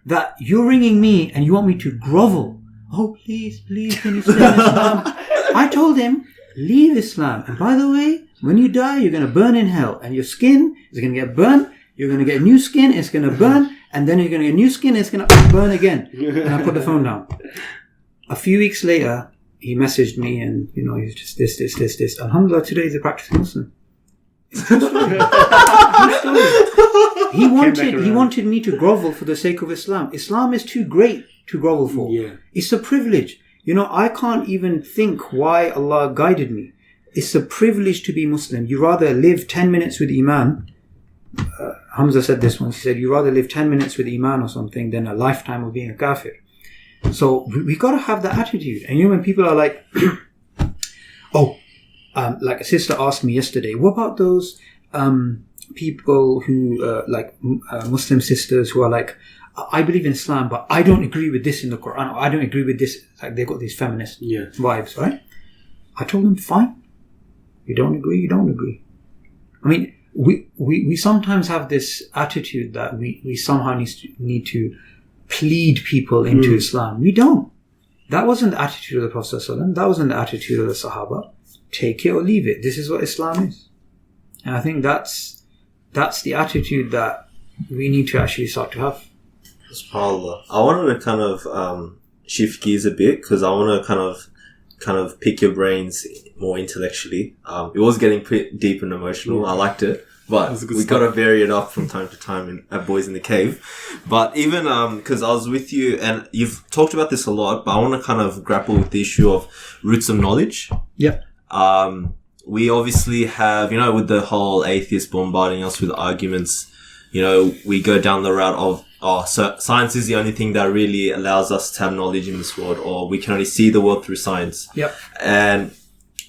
That you're ringing me and you want me to grovel? "Oh, please, can you stay in Islam?" I told him, "Leave Islam. And by the way, when you die, you're going to burn in hell. And your skin is going to get burned. You're going to get new skin. It's going to burn. And then you're going to get new skin. It's going to burn again." And I put the phone down. A few weeks later, he messaged me and, he's just this. Alhamdulillah, today he's a practicing Muslim. True story. He wanted me to grovel for the sake of Islam. Islam is too great to grovel for. Yeah. It's a privilege. I can't even think why Allah guided me. It's a privilege to be Muslim. You rather live 10 minutes with Iman. Hamza said this once. He said, "You rather live 10 minutes with Iman or something than a lifetime of being a kafir." So we got to have that attitude. And when people are like, like a sister asked me yesterday, what about those people who, Muslim sisters who are like, "I believe in Islam, but I don't agree with this in the Quran, or I don't agree with this." Like they've got these feminist vibes, right? I told them, fine. You don't agree, you don't agree. I mean, we sometimes have this attitude that we somehow need to plead people into Islam. We don't. That wasn't the attitude of the Prophet ﷺ. That wasn't the attitude of the Sahaba. Take it or leave it. This is what Islam is. And I think that's the attitude that we need to actually start to have. SubhanAllah. I wanted to kind of shift gears a bit because I want to kind of pick your brains more intellectually. It was getting pretty deep and emotional. I liked it. But we got to vary it up from time to time at Boys in the Cave. But even, cause I was with you and you've talked about this a lot, but I want to kind of grapple with the issue of roots of knowledge. Yeah. We obviously have, with the whole atheists bombarding us with arguments, we go down the route of, so science is the only thing that really allows us to have knowledge in this world, or we can only see the world through science. Yep. And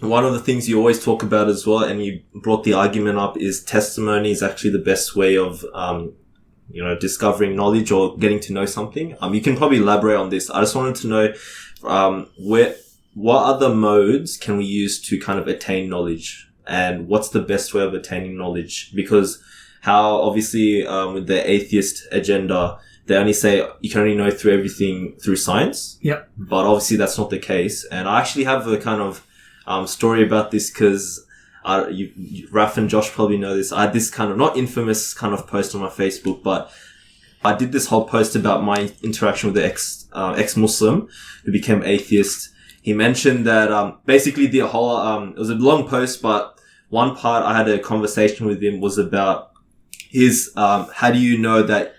one of the things you always talk about as well, and you brought the argument up, is testimony is actually the best way of, discovering knowledge or getting to know something. You can probably elaborate on this. I just wanted to know, what other modes can we use to kind of attain knowledge, and what's the best way of attaining knowledge? Because how obviously, with the atheist agenda, they only say you can only know through everything through science. Yep. But obviously that's not the case. And I actually have a kind of story about this because Raf and Josh probably know this. I had this kind of not infamous kind of post on my Facebook, but I did this whole post about my interaction with the ex-Muslim who became atheist. He mentioned that basically the whole it was a long post, but one part I had a conversation with him was about his how do you know that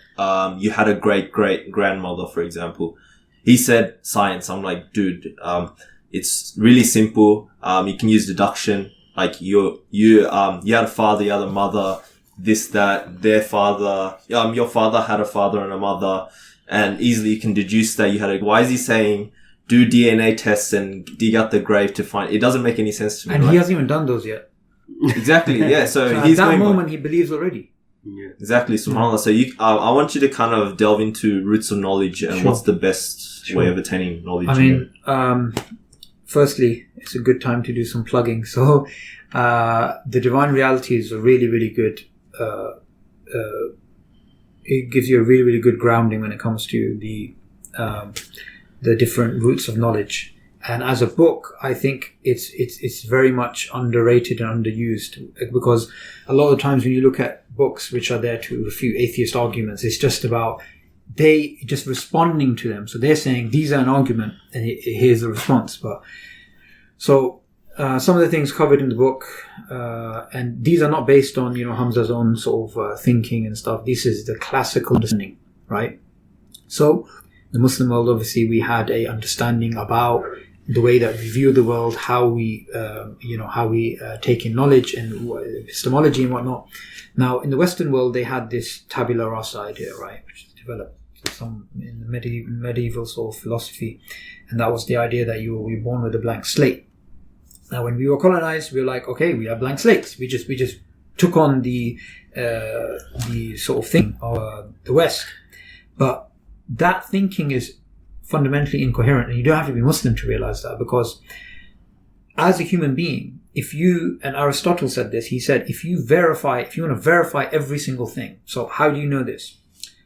you had a great grandmother, for example. He said science. I'm like, dude, it's really simple. You can use deduction. Like you had a father, you had a mother, this, that, their father. Your father had a father and a mother, and easily you can deduce that you had a. Why is he saying do DNA tests and dig out the grave to find? It doesn't make any sense to me. And right? he hasn't even done those yet. Exactly. Yeah. So at that moment, he believes already. Yeah. Exactly. SubhanAllah. So I want you to kind of delve into roots of knowledge and what's the best way of attaining knowledge. I mean, firstly, it's a good time to do some plugging. So, the Divine Reality is a really, really good, it gives you a really, really good grounding when it comes to the different roots of knowledge. And as a book, I think it's very much underrated and underused, because a lot of times when you look at books which are there to refute atheist arguments, it's just about they just responding to them. So they're saying these are an argument, and here's the response. But so some of the things covered in the book, and these are not based on Hamza's own sort of thinking and stuff. This is the classical understanding, right? So the Muslim world, obviously, we had a understanding about the way that we view the world, how we take in knowledge and epistemology and whatnot. Now, in the Western world, they had this tabula rasa idea, right, which developed in the medieval sort of philosophy, and that was the idea that you were born with a blank slate. Now, when we were colonized, we were like, okay, we have blank slates. We just took on the sort of thing of the West, but that thinking is fundamentally incoherent, and you don't have to be Muslim to realize that, because as a human being, and Aristotle said this, he said, if you want to verify every single thing, so how do you know this?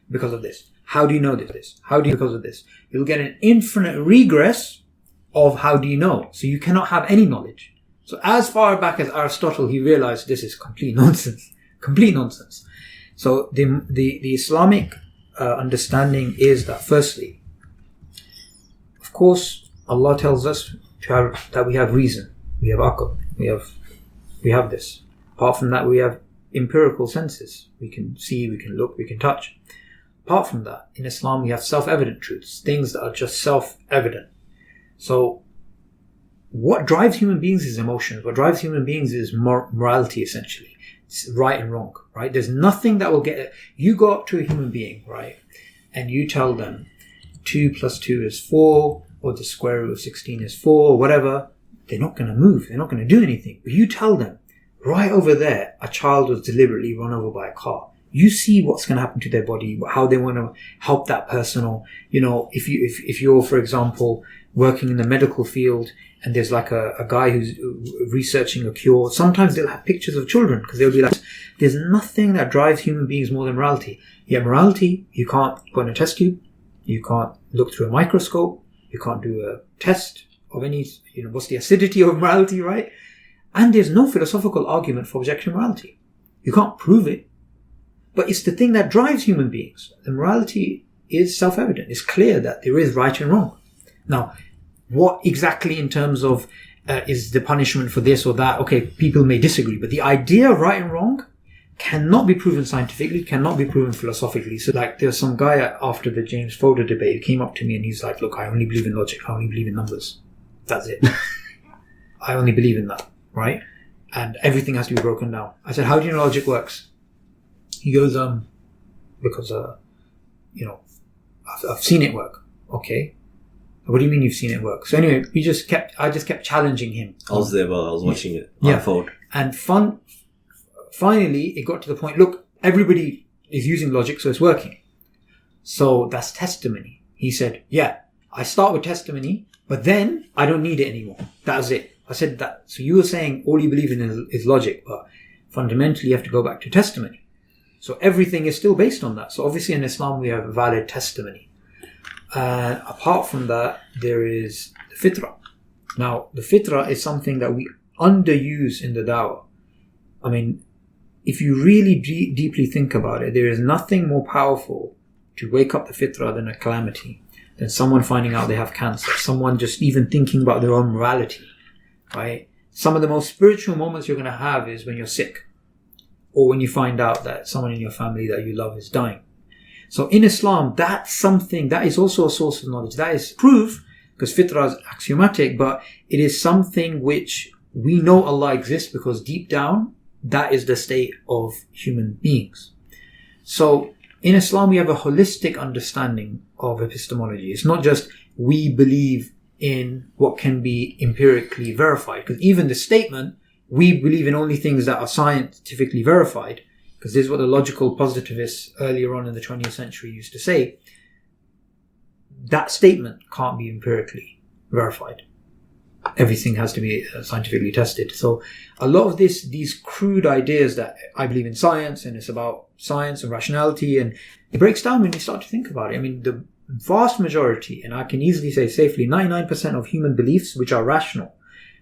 Because of this. How do you know this? How do you, because of this? You'll get an infinite regress of how do you know. So you cannot have any knowledge. So as far back as Aristotle, he realized this is complete nonsense. Complete nonsense. So the Islamic understanding is that, firstly, of course, Allah tells us that we have reason. We have aql. We have this. Apart from that, we have empirical senses. We can see, we can look, we can touch. Apart from that, in Islam, we have self-evident truths, things that are just self-evident. So what drives human beings is emotions. What drives human beings is morality, essentially. It's right and wrong, right? There's nothing that will get it. You go up to a human being, right, and you tell them 2 + 2 is 4, or the square root of 16 is 4, or whatever. They're not going to move. They're not going to do anything. But you tell them, right over there, a child was deliberately run over by a car. You see what's going to happen to their body, how they want to help that person, or, if you're, for example, working in the medical field and there's like a guy who's researching a cure, sometimes they'll have pictures of children because they'll be like, there's nothing that drives human beings more than morality. Yet morality, you can't put in a test tube, you can't look through a microscope, you can't do a test of any, what's the acidity of morality, right? And there's no philosophical argument for objective morality. You can't prove it. But it's the thing that drives human beings. The morality is self-evident. It's clear that there is right and wrong. Now, what exactly in terms of is the punishment for this or that? Okay, people may disagree, but the idea of right and wrong cannot be proven scientifically, cannot be proven philosophically. So like there's some guy after the James Fodor debate who came up to me and he's like, look, I only believe in logic. I only believe in numbers. That's it. I only believe in that, right? And everything has to be broken down. I said, how do you know logic works? He goes, because, I've seen it work. Okay. What do you mean you've seen it work? So anyway, I just kept challenging him. I was there, but I was watching it unfold. And finally, it got to the point, look, everybody is using logic, so it's working. So that's testimony. He said, yeah, I start with testimony, but then I don't need it anymore. That's it. I said that. So you were saying all you believe in is logic, but fundamentally you have to go back to testimony. So everything is still based on that. So obviously in Islam we have valid testimony. Apart from that, there is the fitrah. Now, the fitrah is something that we underuse in the Dawa. I mean, if you really deeply think about it, there is nothing more powerful to wake up the fitrah than a calamity, than someone finding out they have cancer, someone just even thinking about their own morality, right? Some of the most spiritual moments you're going to have is when you're sick, or when you find out that someone in your family that you love is dying. So in Islam, that's something that is also a source of knowledge. That is proof, because fitrah is axiomatic, but it is something which we know Allah exists because deep down, that is the state of human beings. So in Islam, we have a holistic understanding of epistemology. It's not just we believe in what can be empirically verified, because even the statement, we believe in only things that are scientifically verified, because this is what the logical positivists earlier on in the 20th century used to say. That statement can't be empirically verified. Everything has to be scientifically tested. So a lot of these crude ideas that I believe in science, and it's about science and rationality, and it breaks down when you start to think about it. I mean, the vast majority, and I can easily say safely, 99% of human beliefs which are rational,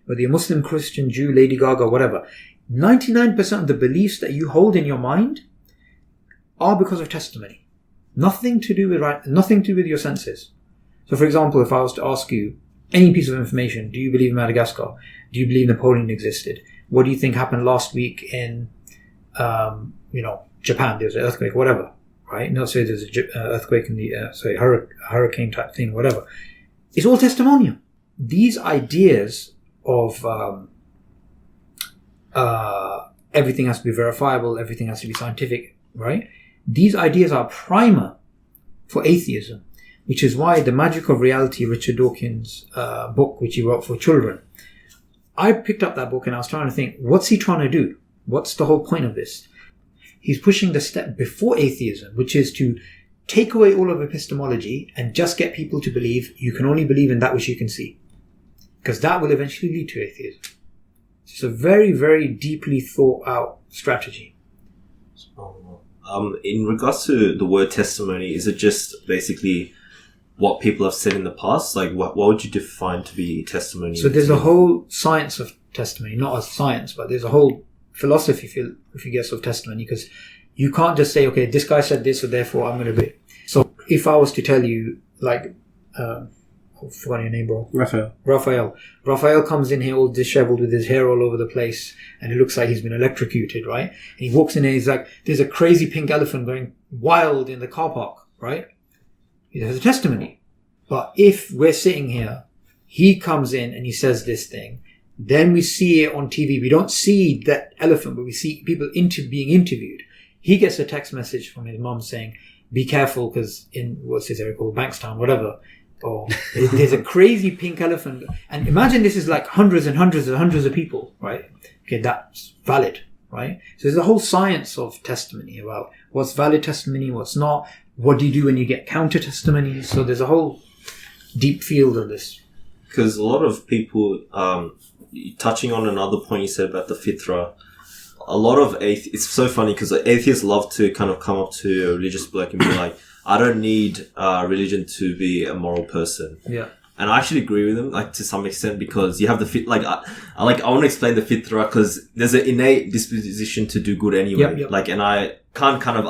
whether you're Muslim, Christian, Jew, Lady Gaga, whatever, 99% of the beliefs that you hold in your mind are because of testimony. Nothing to do with your senses. So for example, if I was to ask you any piece of information, do you believe in Madagascar? Do you believe Napoleon existed? What do you think happened last week in, Japan? There was an earthquake, whatever, right? No, say there's an earthquake in the, hurricane type thing, whatever. It's all testimonial. these ideas of everything has to be verifiable, everything has to be scientific, right? These ideas are primer for atheism, which is why The Magic of Reality, Richard Dawkins' book, which he wrote for children, I picked up that book and I was trying to think, what's he trying to do? What's the whole point of this? He's pushing the step before atheism, which is to take away all of epistemology and just get people to believe you can only believe in that which you can see. Because that will eventually lead to atheism. It's a very, very deeply thought out strategy. In regards to the word testimony, is it just basically what people have said in the past? Like, what would you define to be testimony? So there's a whole science of testimony, not a science, but there's a whole philosophy, if you guess, of testimony, because you can't just say, okay, this guy said this, so therefore I'm going to be. So if I was to tell you, like, I forgot your name, bro. Rafael comes in here all disheveled with his hair all over the place, and it looks like he's been electrocuted, right? And he walks in here, he's like, there's a crazy pink elephant going wild in the car park, right? There's a testimony. But if we're sitting here, he comes in and he says this thing, then we see it on TV. We don't see that elephant, but we see people being interviewed. He gets a text message from his mom saying, be careful, because in, what's this area called, Bankstown, whatever, or there's a crazy pink elephant. And imagine this is like hundreds and hundreds and hundreds of people, right? Okay, that's valid, right? So there's a whole science of testimony about what's valid testimony, what's not. What do you do when you get counter testimonies? So there's a whole deep field of this. Because a lot of people, touching on another point you said about the fitra, a lot of it's so funny because atheists love to kind of come up to a religious bloke and be like, I don't need religion to be a moral person. Yeah. And I actually agree with them, like, to some extent, because you have the fit, like, I want to explain the fitra because there's an innate disposition to do good anyway. Yep. Like, and I can't kind of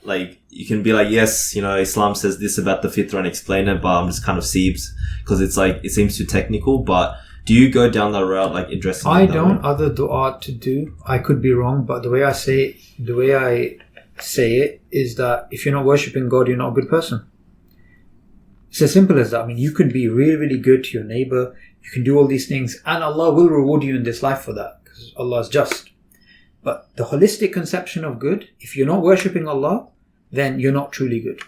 like, you can be like, yes, you know, Islam says this about the fitra and explain it, but I'm just kind of siebes because it's like, it seems too technical. But do you go down that route, like addressing I it that don't. way? Other dua to do. I could be wrong, but the way I say it is that if you're not worshipping God, you're not a good person. It's as simple as that. I mean, you can be really, really good to your neighbor. You can do all these things, and Allah will reward you in this life for that, because Allah is just. But the holistic conception of good, if you're not worshipping Allah, then you're not truly good.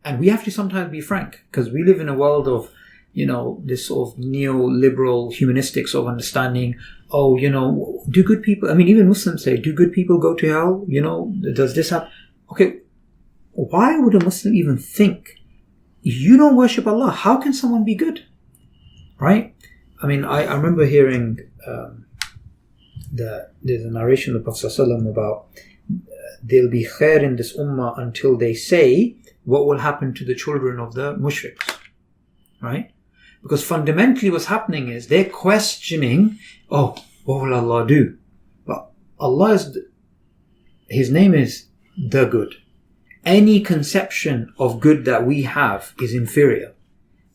And we have to sometimes be frank, because we live in a world of, you know, this sort of neoliberal, humanistic sort of understanding. Oh, you know, do good people, I mean, even Muslims say, do good people go to hell? You know, does this happen? Okay, why would a Muslim even think, you don't worship Allah, how can someone be good? Right? I mean, I remember hearing there's a narration of the Prophet ﷺ about there'll be khair in this ummah until they say what will happen to the children of the mushriks. Right? Because fundamentally what's happening is they're questioning, oh, what will Allah do? But Allah His name is the good. Any conception of good that we have is inferior.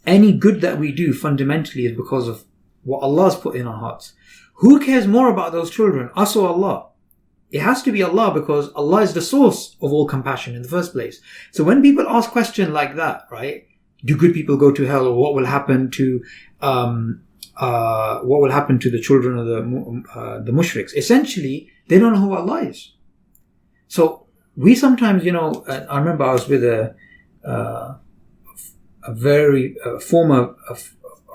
Any good that we do fundamentally is because of what Allah has put in our hearts. Who cares more about those children, us or Allah? It has to be Allah, because Allah is the source of all compassion in the first place. So when people ask questions like that, right? Do good people go to hell, or what will happen to the children of the mushriks? Essentially, they don't know who Allah is. So we sometimes, you know, I remember I was with a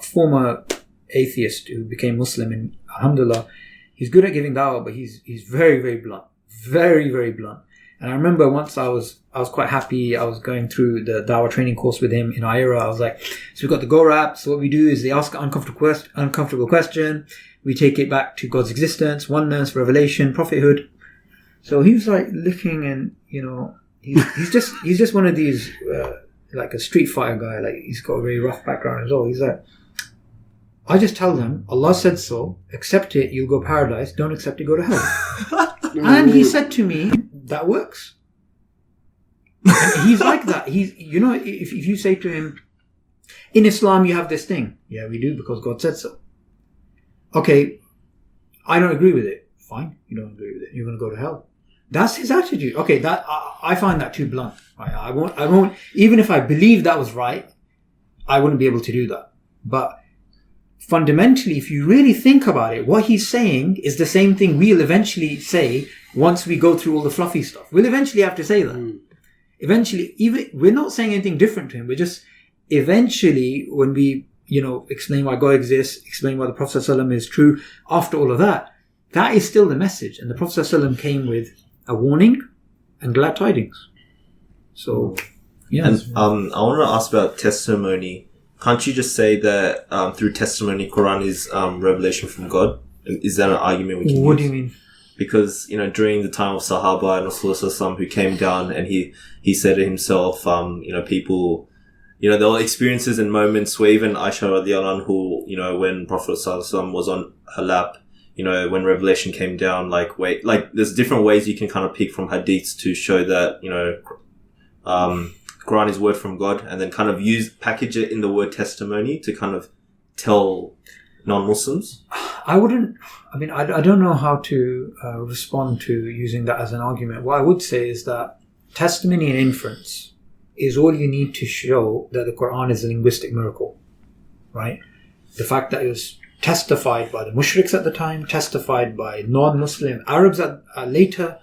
former atheist who became Muslim, and alhamdulillah, he's good at giving dawah, but he's very, very blunt. Very, very blunt. And I remember once I was quite happy. I was going through the Dawa training course with him in iERA. I was like, so we've got the Go Rap. So what we do is they ask an uncomfortable question. We take it back to God's existence, oneness, revelation, prophethood. So he was like looking, and, you know, he's just one of these, like a street fighter guy. Like, he's got a very rough background as well. He's like, I just tell them, Allah said so, accept it, you'll go paradise. Don't accept it, go to hell. And he said to me, that works. And he's like that. He's, you know, if you say to him, in Islam you have this thing. Yeah, we do, because God said so. Okay, I don't agree with it. Fine, you don't agree with it. You're going to go to hell. That's his attitude. Okay, that I find that too blunt. Right? I won't. Even if I believe that was right, I wouldn't be able to do that. But fundamentally, if you really think about it, what he's saying is the same thing we'll eventually say once we go through all the fluffy stuff. We'll eventually have to say that. Eventually, even we're not saying anything different to him. We're just eventually, when we, explain why God exists, explain why the Prophet ﷺ is true, after all of that, that is still the message. And the Prophet ﷺ came with a warning and glad tidings. So, yeah. And I want to ask about testimony. Can't you just say that through testimony, Quran is revelation from God? Is that an argument we can use? What do you mean? Because, during the time of Sahaba and Rasulullah who came down and he said to himself, people, there were experiences and moments where even Aisha radiallahu anhu, when Prophet ﷺ was on her lap, when revelation came down, there's different ways you can kind of pick from hadiths to show that, Quran is word from God, and then kind of package it in the word testimony to kind of tell non-Muslims? I don't know how to respond to using that as an argument. What I would say is that testimony and inference is all you need to show that the Quran is a linguistic miracle, right? The fact that it was testified by the mushriks at the time, testified by non-Muslim Arabs later,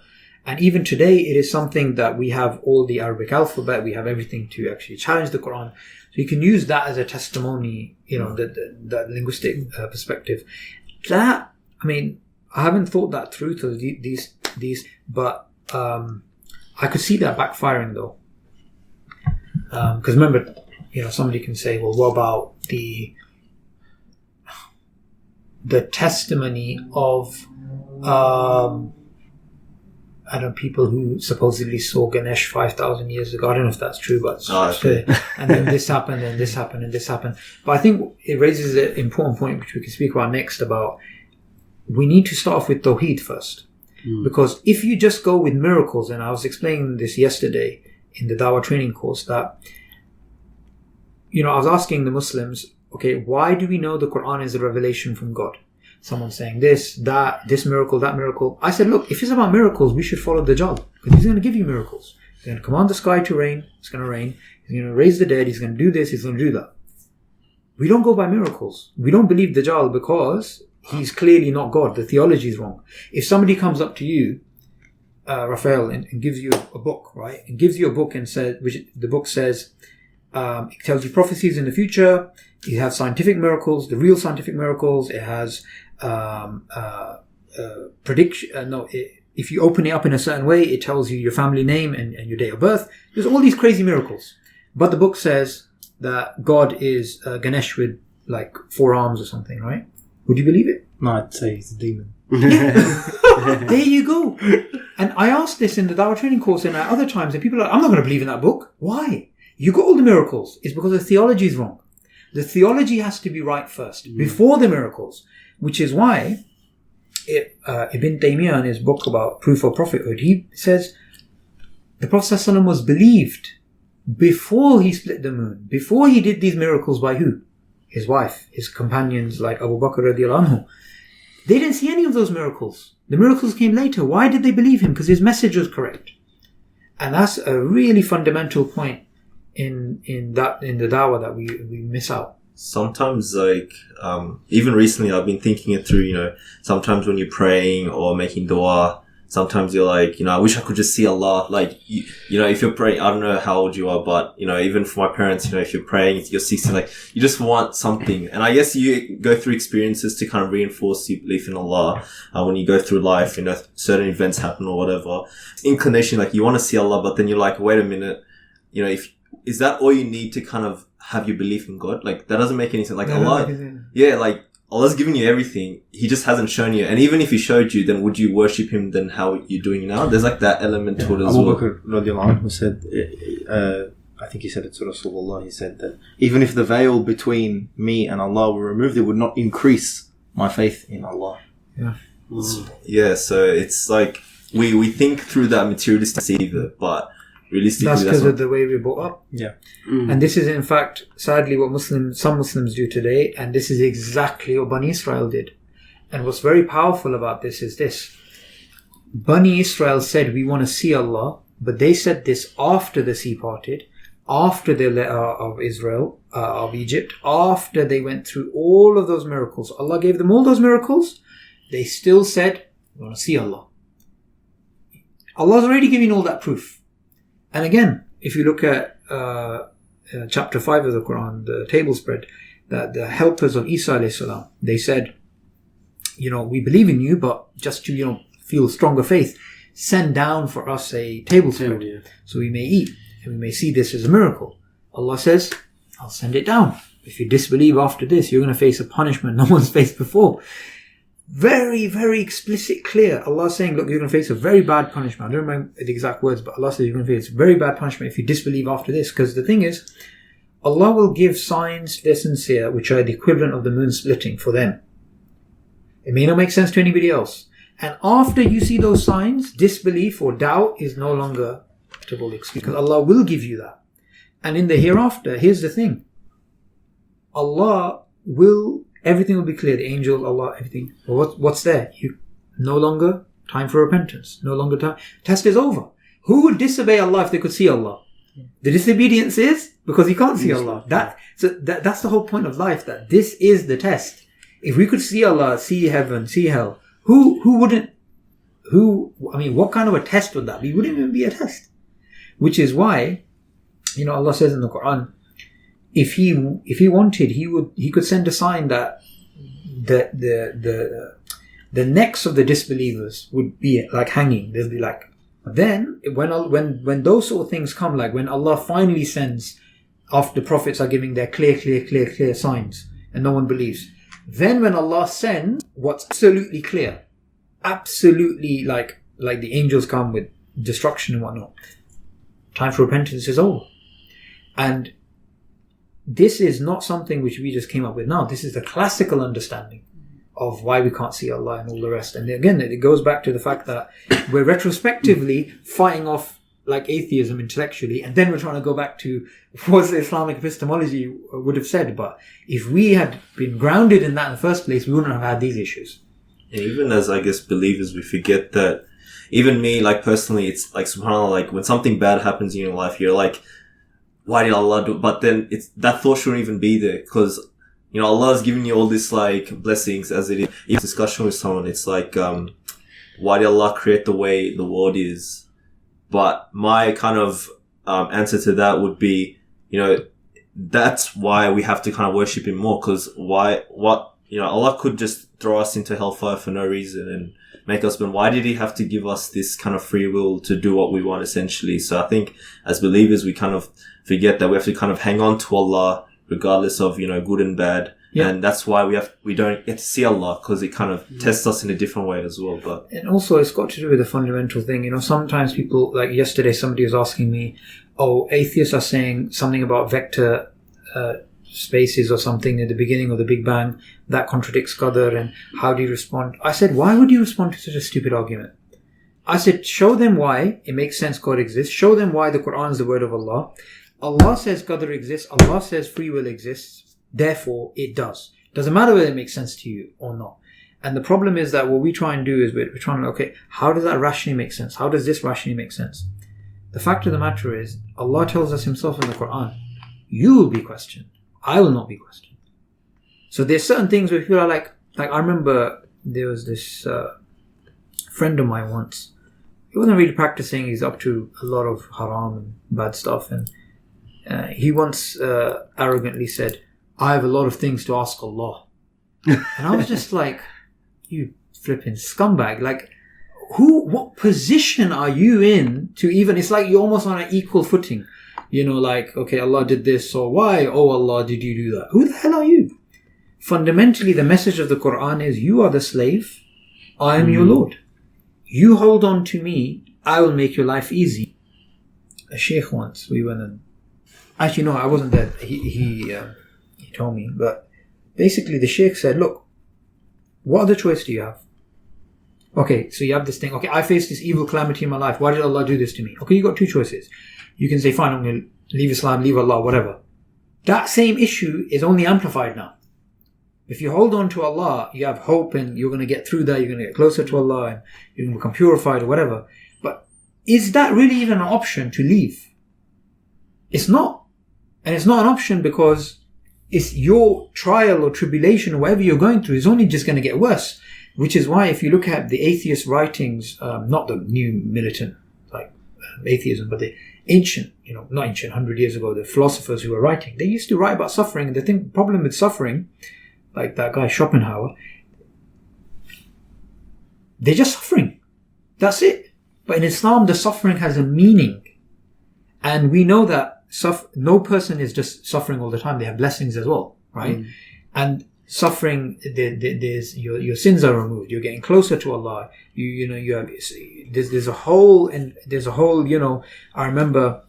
and even today it is something that we have all the Arabic alphabet, we have everything to actually challenge the Quran. So you can use that as a testimony, the linguistic perspective. That, I haven't thought that through to these, but I could see that backfiring though. Because remember, somebody can say, well, what about the testimony of people who supposedly saw Ganesh 5,000 years ago. I don't know if that's true, but and then this happened, and this happened, and this happened. But I think it raises an important point, which we can speak about next, about we need to start off with Tawheed first. Because if you just go with miracles, and I was explaining this yesterday in the Dawa training course, that, I was asking the Muslims, okay, why do we know the Quran is a revelation from God? Someone saying this, that, this miracle, that miracle. I said, look, if it's about miracles, we should follow the Dajjal, because he's going to give you miracles. He's going to command the sky to rain. It's going to rain. He's going to raise the dead. He's going to do this. He's going to do that. We don't go by miracles. We don't believe Dajjal because he's clearly not God. The theology is wrong. If somebody comes up to you, Rafael, and gives you a book, right? And gives you a book and says, which the book says, it tells you prophecies in the future. It has scientific miracles, the real scientific miracles. It has prediction. If you open it up in a certain way, it tells you your family name and your date of birth. There's all these crazy miracles. But the book says that God is Ganesh with 4 arms or something, right? Would you believe it? No, I'd say he's a demon. There you go. And I asked this in the Dawa training course and at other times, and people are like, I'm not going to believe in that book. Why? You got all the miracles. It's because the theology is wrong. The theology has to be right first, before the miracles, which is why Ibn Taymiyyah in his book about proof of prophethood, he says the Prophet ﷺ was believed before he split the moon, before he did these miracles by who? His wife, his companions like Abu Bakr radiallahu anhu. They didn't see any of those miracles. The miracles came later. Why did they believe him? Because his message was correct. And that's a really fundamental point in the Dawa that we miss out. Sometimes, even recently, I've been thinking it through, sometimes when you're praying or making dua, sometimes you're like, I wish I could just see Allah. If you're praying, I don't know how old you are, but, even for my parents, if you're praying, you're 16, you just want something. And I guess you go through experiences to kind of reinforce your belief in Allah. When you go through life, certain events happen or whatever. Inclination, you want to see Allah, but then you're like, wait a minute, is that all you need to kind of have your belief in God? That doesn't make any sense. Allah, Allah's given you everything. He just hasn't shown you. And even if he showed you, then would you worship him than how you're doing now? There's that element to it as well. Abu Bakr radiallahu anhu said, I think he said it to Rasulullah, he said that even if the veil between me and Allah were removed, it would not increase my faith in Allah. Yeah. Yeah, so it's we think through that materialistic either, but realistically, that's because of the way we're brought up. Yeah. And this is in fact sadly what some Muslims do today, and this is exactly what Bani Israel did. And what's very powerful about this is this: Bani Israel said we want to see Allah, but they said this after the sea parted. after they let out of Israel, of Egypt, after they went through all of those miracles, Allah gave them all those miracles, they still said, we want to see Allah. Allah's already given all that proof. And again, if you look at chapter 5 of the Quran, the table spread, that the helpers of Isa alayhi salam, they said, we believe in you, but just to, feel stronger faith, send down for us a table spread so we may eat and we may see this as a miracle. Allah says, I'll send it down. If you disbelieve after this, you're going to face a punishment no one's faced before. Very, very explicit, clear. Allah saying, look, you're going to face a very bad punishment. I don't remember the exact words, but Allah says you're going to face a very bad punishment if you disbelieve after this. Because the thing is, Allah will give signs, they're sincere, which are the equivalent of the moon splitting for them. It may not make sense to anybody else. And after you see those signs, disbelief or doubt is no longer a acceptable excuse, because Allah will give you that. And in the hereafter, here's the thing. Everything will be clear. The angel, Allah, everything. But what's there? No longer time for repentance. No longer time. Test is over. Who would disobey Allah if they could see Allah? The disobedience is because you can't see Allah. That's the whole point of life, that this is the test. If we could see Allah, see heaven, see hell, who wouldn't? What kind of a test would that be? It wouldn't even be a test. Which is why, Allah says in the Quran, if he wanted, he could send a sign that the necks of the disbelievers would be like hanging. They'll be like. Then when those sort of things come, like when Allah finally sends, after the prophets are giving their clear signs and no one believes, then when Allah sends what's absolutely clear, absolutely like the angels come with destruction and whatnot, time for repentance is over. And this is not something which we just came up with now. This is the classical understanding of why we can't see Allah and all the rest. And again, it goes back to the fact that we're retrospectively fighting off like atheism intellectually, and then we're trying to go back to what the Islamic epistemology would have said. But if we had been grounded in that in the first place, we wouldn't have had these issues. And even as, I guess, believers, we forget that even me, like personally, it's like subhanAllah, like when something bad happens in your life, you're like, why did Allah do it? But then that thought shouldn't even be there, because Allah is giving you all this like blessings as it is. If discussion with someone, it's like, why did Allah create the way the world is? But my kind of answer to that would be, that's why we have to kind of worship Him more. Because Allah could just throw us into hellfire for no reason and make us burn. Why did He have to give us this kind of free will to do what we want, essentially? So I think as believers, we kind of forget that we have to kind of hang on to Allah, regardless of, good and bad. Yeah. And that's why we don't get to see Allah, because it kind of tests us in a different way as well. And also it's got to do with a fundamental thing. Sometimes people, like yesterday, somebody was asking me, atheists are saying something about vector spaces or something at the beginning of the Big Bang that contradicts Qadr, and how do you respond? I said, why would you respond to such a stupid argument? I said, show them why it makes sense God exists. Show them why the Quran is the word of Allah. Allah says Qadr exists. Allah says free will exists. Therefore, it does. Doesn't matter whether it makes sense to you or not. And the problem is that what we try and do is we're trying to, how does that rationally make sense? How does this rationally make sense? The fact of the matter is, Allah tells us Himself in the Quran, you will be questioned. I will not be questioned. So there's certain things where people are like I remember there was this friend of mine once. He wasn't really practicing. He's up to a lot of haram and bad stuff. And he once arrogantly said, I have a lot of things to ask Allah. And I was just like, you flipping scumbag. Like, what position are you in to even, it's like you're almost on an equal footing. Allah did this, or why, Allah, did you do that? Who the hell are you? Fundamentally, the message of the Quran is, you are the slave, I am your Lord. You hold on to me, I will make your life easy. A sheikh once, we went and, actually no, I wasn't there. He told me, but basically the sheikh said, look, what other choice do you have? Okay, so you have this thing, I faced this evil calamity in my life, why did Allah do this to me? Okay, you got two choices. You can say, fine, I'm going to leave Islam, leave Allah, whatever. That same issue is only amplified now. If you hold on to Allah, you have hope and you're going to get through that, you're going to get closer to Allah and you're going to become purified or whatever. But is that really even an option to leave? It's not. And it's not an option because it's your trial or tribulation or whatever you're going through is only just going to get worse. Which is why if you look at the atheist writings, not the new militant like atheism, but the ancient, not ancient, 100 years ago, the philosophers who were writing, they used to write about suffering. And the problem with suffering, like that guy Schopenhauer, they're just suffering. That's it. But in Islam, the suffering has a meaning. And we know that no person is just suffering all the time. They have blessings as well, right? And suffering, there's your sins are removed. You're getting closer to Allah. You have there's a whole. I remember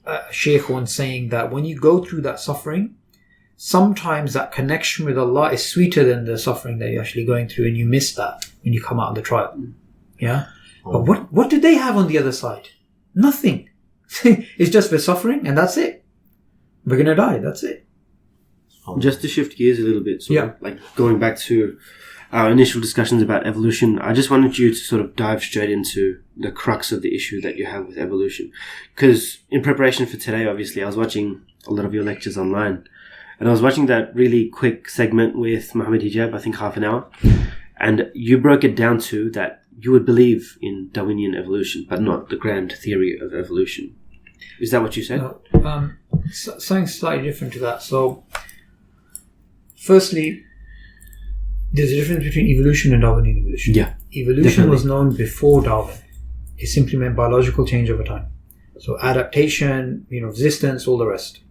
a sheikh once saying that when you go through that suffering, sometimes that connection with Allah is sweeter than the suffering that you're actually going through, and you miss that when you come out of the trial. Yeah. But what do they have on the other side? Nothing. It's just the suffering, and that's it. We're gonna die. That's it. Just to shift gears a little bit, like going back to our initial discussions about evolution, I just wanted you to sort of dive straight into the crux of the issue that you have with evolution. Because in preparation for today, obviously, I was watching a lot of your lectures online, and I was watching that really quick segment with Muhammad Hijab, I think half an hour, and you broke it down to that you would believe in Darwinian evolution, but not the grand theory of evolution. Is that what you said? No, something slightly different to that. So, firstly, there's a difference between evolution and Darwinian evolution. Yeah, evolution definitely was known before Darwin. It simply meant biological change over time. So adaptation, resistance, all the rest.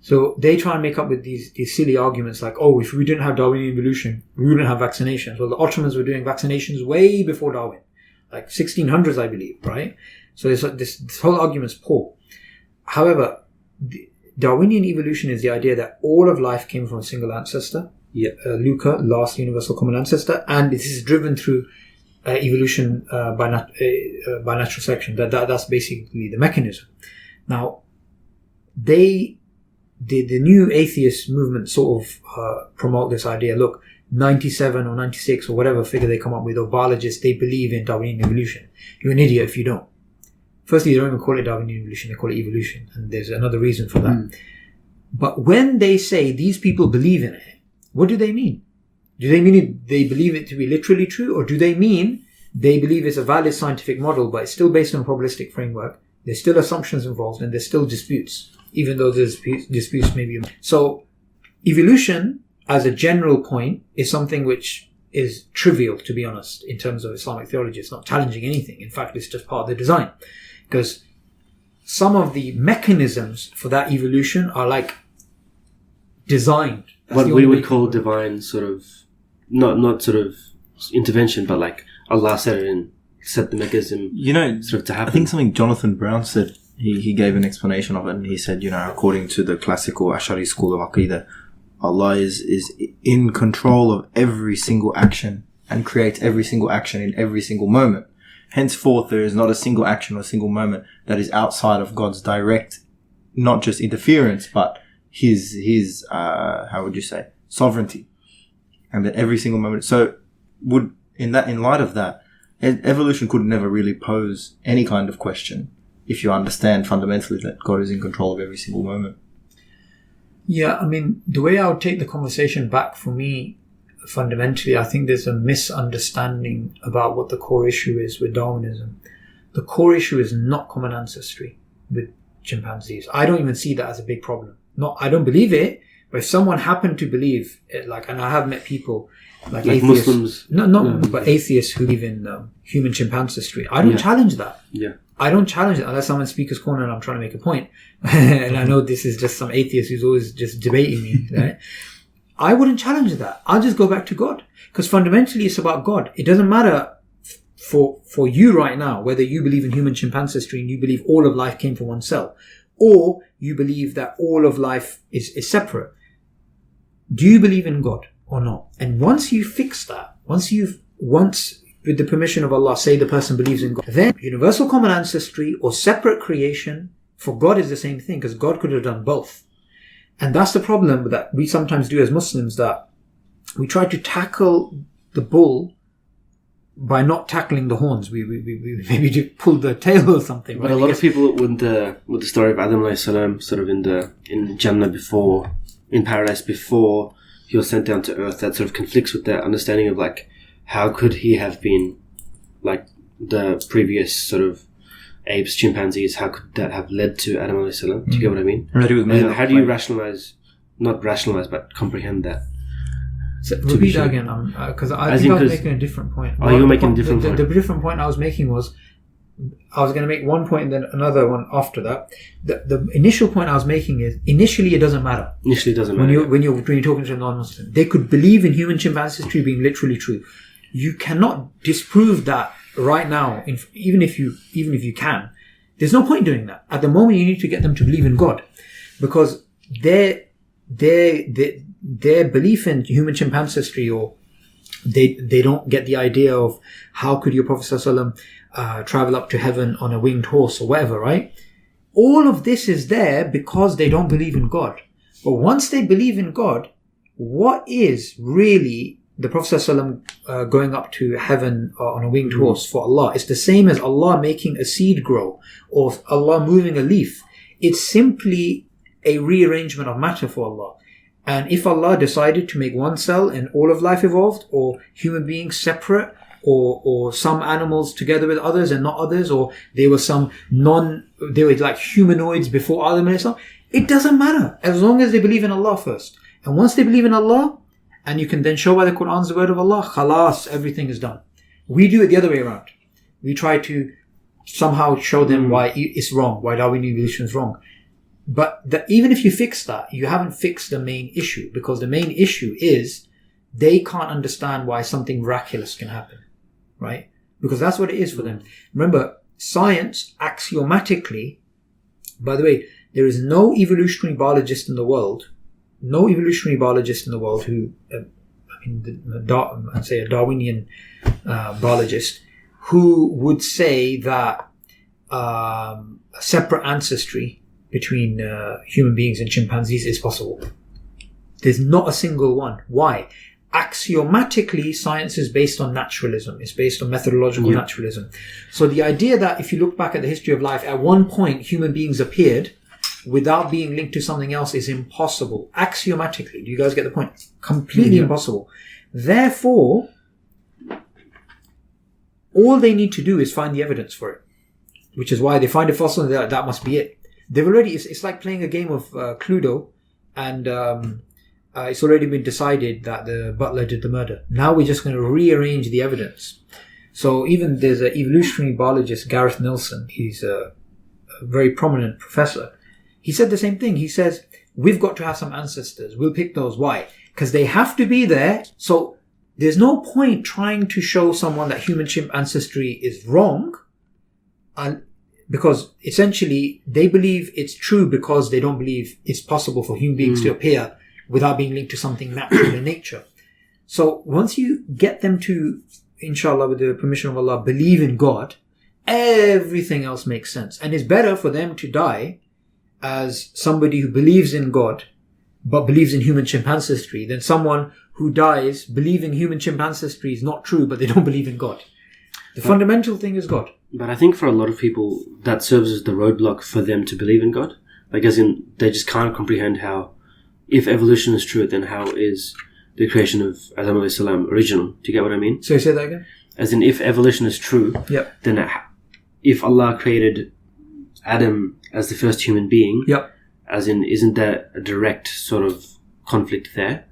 So they try and make up with these silly arguments like, oh, if we didn't have Darwinian evolution, we wouldn't have vaccinations. Well, the Ottomans were doing vaccinations way before Darwin, like 1600s, I believe, right? So this whole argument's poor. However, Darwinian evolution is the idea that all of life came from a single ancestor, Luca, last universal common ancestor, and this is driven through evolution by natural selection. That's basically the mechanism. Now, the new atheist movement sort of promote this idea. Look, 97 or 96 or whatever figure they come up with, or biologists, they believe in Darwinian evolution. You're an idiot if you don't. Firstly, they don't even call it Darwinian evolution, they call it evolution. And there's another reason for that. But when they say these people believe in it, what do they mean? Do they mean they believe it to be literally true? Or do they mean they believe it's a valid scientific model, but it's still based on a probabilistic framework? There's still assumptions involved, and there's still disputes, even though there's disputes maybe. So evolution, as a general point, is something which is trivial, to be honest, in terms of Islamic theology. It's not challenging anything. In fact, it's just part of the design. Because some of the mechanisms for that evolution are like designed. What we would call divine sort of, not sort of intervention, but like Allah set the mechanism sort of to happen. I think something Jonathan Brown said, he gave an explanation of it, and he said, according to the classical Ash'ari school of Aqidah, Allah is in control of every single action and creates every single action in every single moment. Henceforth, there is not a single action or a single moment that is outside of God's direct, not just interference, but his how would you say, sovereignty. And that every single moment. So in light of that, evolution could never really pose any kind of question if you understand fundamentally that God is in control of every single moment. Yeah, I mean, the way I would take the conversation back, for me, fundamentally, I think there's a misunderstanding about what the core issue is with Darwinism. The core issue is not common ancestry with chimpanzees. I don't even see that as a big problem. I don't believe it, but if someone happened to believe it, and I have met people like atheists, Muslims, but atheists who believe in human chimpancestry. I don't challenge that. Yeah. I don't challenge it unless I'm in Speaker's Corner and I'm trying to make a point. And I know this is just some atheist who's always just debating me, right? I wouldn't challenge that. I'll just go back to God. Because fundamentally it's about God. It doesn't matter for you right now whether you believe in human chimpancestry and you believe all of life came from one cell, or you believe that all of life is separate. Do you believe in God or not? And once you fix that, once with the permission of Allah, say the person believes in God, then universal common ancestry or separate creation for God is the same thing, because God could have done both. And that's the problem that we sometimes do as Muslims, that we try to tackle the bull by not tackling the horns, we maybe just pulled the tail or something. But right? a lot of people with the story of Adam alayhi salam, sort of in Jannah before, in paradise before he was sent down to earth, that sort of conflicts with their understanding of like, how could he have been like the previous sort of apes, chimpanzees? How could that have led to Adam alayhi salam? Do you get what I mean? And how do you not rationalize, but comprehend that? So repeat that again, because I think I was making a different point. Oh, you were making a different point. The different point I was making was, I was going to make one point and then another one after that. The initial point I was making is, initially it doesn't matter. Initially it doesn't matter. When you're talking to a non-Muslim, they could believe in human chimpanzee history being literally true. You cannot disprove that right now, even if you can. There's no point doing that. At the moment, you need to get them to believe in God, because their belief in human chimpanzee history, or they don't get the idea of how could your Prophet ﷺ travel up to heaven on a winged horse or whatever, right? All of this is there because they don't believe in God. But once they believe in God, what is really the Prophet ﷺ going up to heaven on a winged horse for Allah? It's the same as Allah making a seed grow, or Allah moving a leaf. It's simply a rearrangement of matter for Allah. And if Allah decided to make one cell and all of life evolved, or human beings separate, or some animals together with others and not others, or they were like humanoids before Adam and Islam, it doesn't matter as long as they believe in Allah first. And once they believe in Allah, and you can then show by the Quran the word of Allah, khalas, everything is done. We do it the other way around. We try to somehow show them why it's wrong, why Darwinian evolution is wrong. But even if you fix that, you haven't fixed the main issue, because the main issue is they can't understand why something miraculous can happen, right? Because that's what it is for them. Remember, science axiomatically, by the way, there is no evolutionary biologist in the world who, I'd say a Darwinian biologist, who would say that a separate ancestry between human beings and chimpanzees is possible. There's not a single one. Why? Axiomatically, science is based on naturalism. It's based on methodological naturalism. So the idea that if you look back at the history of life, at one point human beings appeared without being linked to something else is impossible. Axiomatically. Do you guys get the point? Completely impossible. Therefore, all they need to do is find the evidence for it. Which is why they find a fossil and that must be it. They've already, it's like playing a game of Cluedo, and it's already been decided that the butler did the murder. Now we're just going to rearrange the evidence. So even there's an evolutionary biologist, Gareth Nelson, he's a very prominent professor. He said the same thing. He says, we've got to have some ancestors. We'll pick those. Why? Because they have to be there. So there's no point trying to show someone that human chimp ancestry is wrong, and because essentially they believe it's true because they don't believe it's possible for human beings to appear without being linked to something natural in nature. So once you get them to, inshallah, with the permission of Allah, believe in God, everything else makes sense. And it's better for them to die as somebody who believes in God but believes in human chimpanzee history than someone who dies believing human chimpanzee history is not true but they don't believe in God. The fundamental thing is God. But I think for a lot of people, that serves as the roadblock for them to believe in God. Like, as in, they just can't comprehend how, if evolution is true, then how is the creation of Adam alayhi salam original? Do you get what I mean? So you say that again? As in, if evolution is true, then if Allah created Adam as the first human being, as in, isn't there a direct sort of conflict there?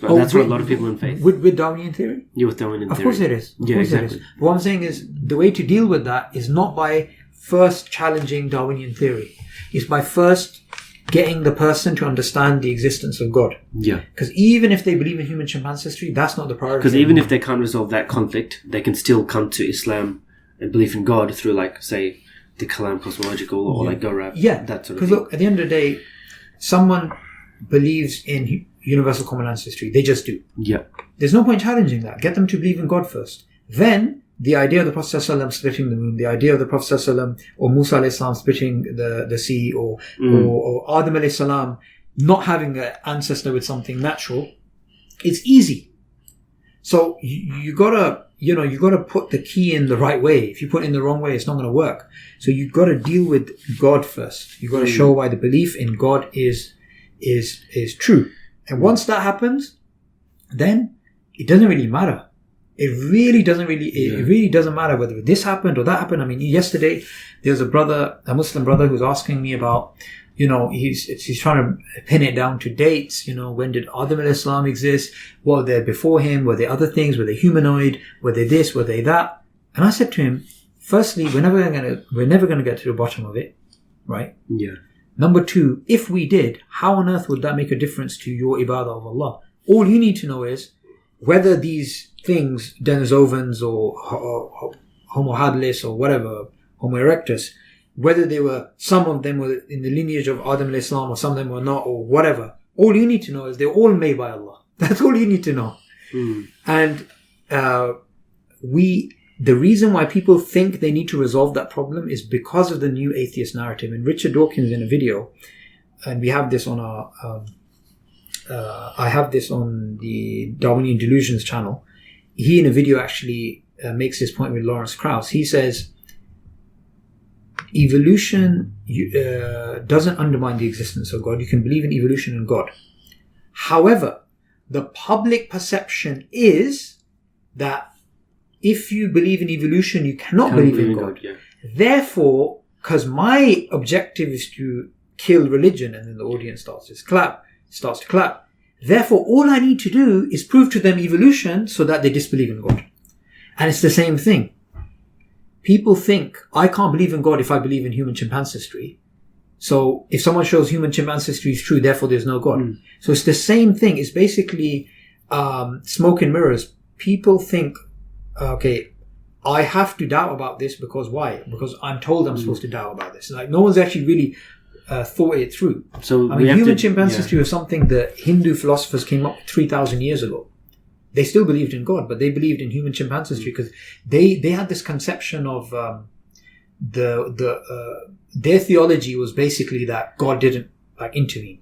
But that's what a lot of people in faith. With Darwinian theory? Yeah, with Darwinian theory. Of course it is. Exactly. What I'm saying is, the way to deal with that is not by first challenging Darwinian theory. It's by first getting the person to understand the existence of God. Yeah. Because even if they believe in human chimpanzee history, that's not the priority. Because even if they can't resolve that conflict, they can still come to Islam and believe in God through, like, say, the Kalam cosmological or like Gorab. Yeah. That sort of thing. Because look, at the end of the day, someone believes in universal common ancestry. They just do. Yeah. There's no point challenging that. Get them to believe in God first. Then, the idea of the Prophet ﷺ splitting the moon, the idea of the Prophet ﷺ or Musa ﷺ splitting the sea, or Adam ﷺ not having an ancestor with something natural, it's easy. So you gotta you got to put the key in the right way. If you put it in the wrong way, it's not going to work. So you've got to deal with God first. You've got to show why the belief in God is true. And once that happens, then it doesn't really matter. It really doesn't matter whether this happened or that happened. I mean, yesterday there was a Muslim brother who's asking me about, he's trying to pin it down to dates. When did Adam al-Islam exist? What were there before him? Were there other things? Were they humanoid? Were they this? Were they that? And I said to him, firstly, we're never going to get to the bottom of it, right? Yeah. Number two, if we did, how on earth would that make a difference to your ibadah of Allah? All you need to know is whether these things, Denisovans or Homo habilis or whatever, Homo erectus, whether some of them were in the lineage of Adam al-Islam or some of them were not or whatever. All you need to know is they're all made by Allah. That's all you need to know. And the reason why people think they need to resolve that problem is because of the new atheist narrative. And Richard Dawkins in a video, and we have this on I have this on the Darwinian Delusions channel. He in a video actually makes this point with Lawrence Krauss. He says, evolution doesn't undermine the existence of God. You can believe in evolution and God. However, the public perception is that if you believe in evolution, you cannot believe in God. Yeah. Therefore, because my objective is to kill religion, and then the audience starts to clap. Therefore, all I need to do is prove to them evolution so that they disbelieve in God. And it's the same thing. People think, I can't believe in God if I believe in human chimpanzee history. So if someone shows human chimpanzee history is true, therefore there's no God. So it's the same thing. It's basically smoke and mirrors. People think, okay, I have to doubt about this because why? Because I'm told I'm supposed to doubt about this. Like, no one's actually really thought it through. So I mean, human chimpanzee history was something that Hindu philosophers came up with 3,000 years ago. They still believed in God, but they believed in human chimpanzee history because they had this conception of their theology was basically that God didn't intervene.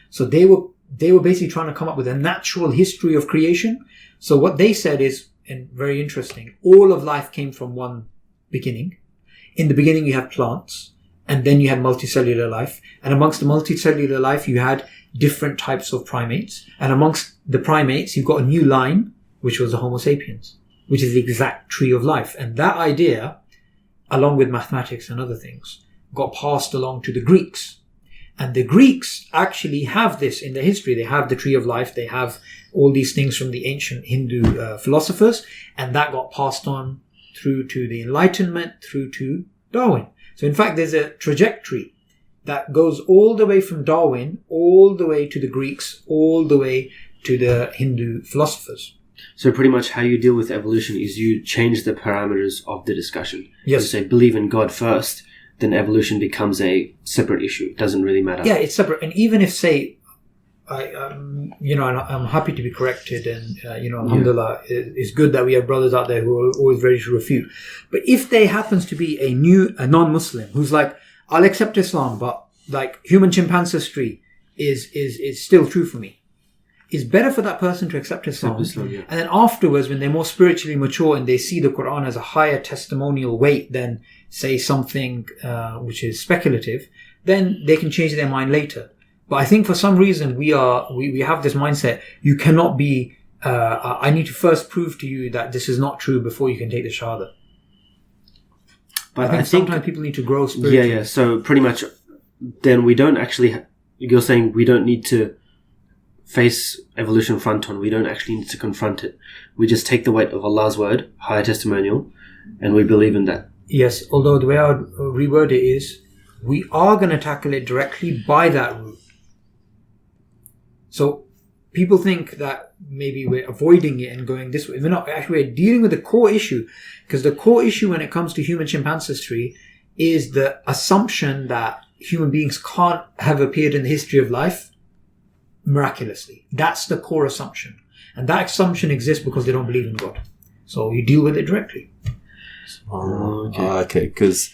So they were basically trying to come up with a natural history of creation. So what they said is, and very interesting, all of life came from one beginning. In the beginning you have plants, and then you had multicellular life, and amongst the multicellular life you had different types of primates, and amongst the primates you've got a new line, which was the Homo sapiens, which is the exact tree of life. And that idea, along with mathematics and other things, got passed along to the Greeks. And the Greeks actually have this in their history. They have the tree of life, they have all these things from the ancient Hindu philosophers, and that got passed on through to the Enlightenment, through to Darwin. So in fact there's a trajectory that goes all the way from Darwin, all the way to the Greeks, all the way to the Hindu philosophers. So pretty much how you deal with evolution is you change the parameters of the discussion. Yes. You say believe in God first, then evolution becomes a separate issue. It doesn't really matter. Yeah, it's separate. And even if, say, I'm happy to be corrected, and alhamdulillah, it's good that we have brothers out there who are always ready to refute. But if there happens to be a non-Muslim who's like, I'll accept Islam, but like human chimpanzee history is still true for me. It's better for that person to accept Islam. Yeah. And then afterwards, when they're more spiritually mature and they see the Quran as a higher testimonial weight than, say, something which is speculative, then they can change their mind later. But I think for some reason we have this mindset, you cannot be, I need to first prove to you that this is not true before you can take the Shahada. But I think sometimes people need to grow spiritually. Yeah. So pretty much then we don't actually, you're saying we don't need to face evolution front on. We don't actually need to confront it. We just take the weight of Allah's word, higher testimonial, and we believe in that. Yes, although the way I would reword it is, we are going to tackle it directly by that route. So people think that maybe we're avoiding it and going this way. We're not. Actually, we're dealing with the core issue, because the core issue when it comes to human chimpanzee history is the assumption that human beings can't have appeared in the history of life miraculously. That's the core assumption. And that assumption exists because they don't believe in God. So you deal with it directly. Okay. Because,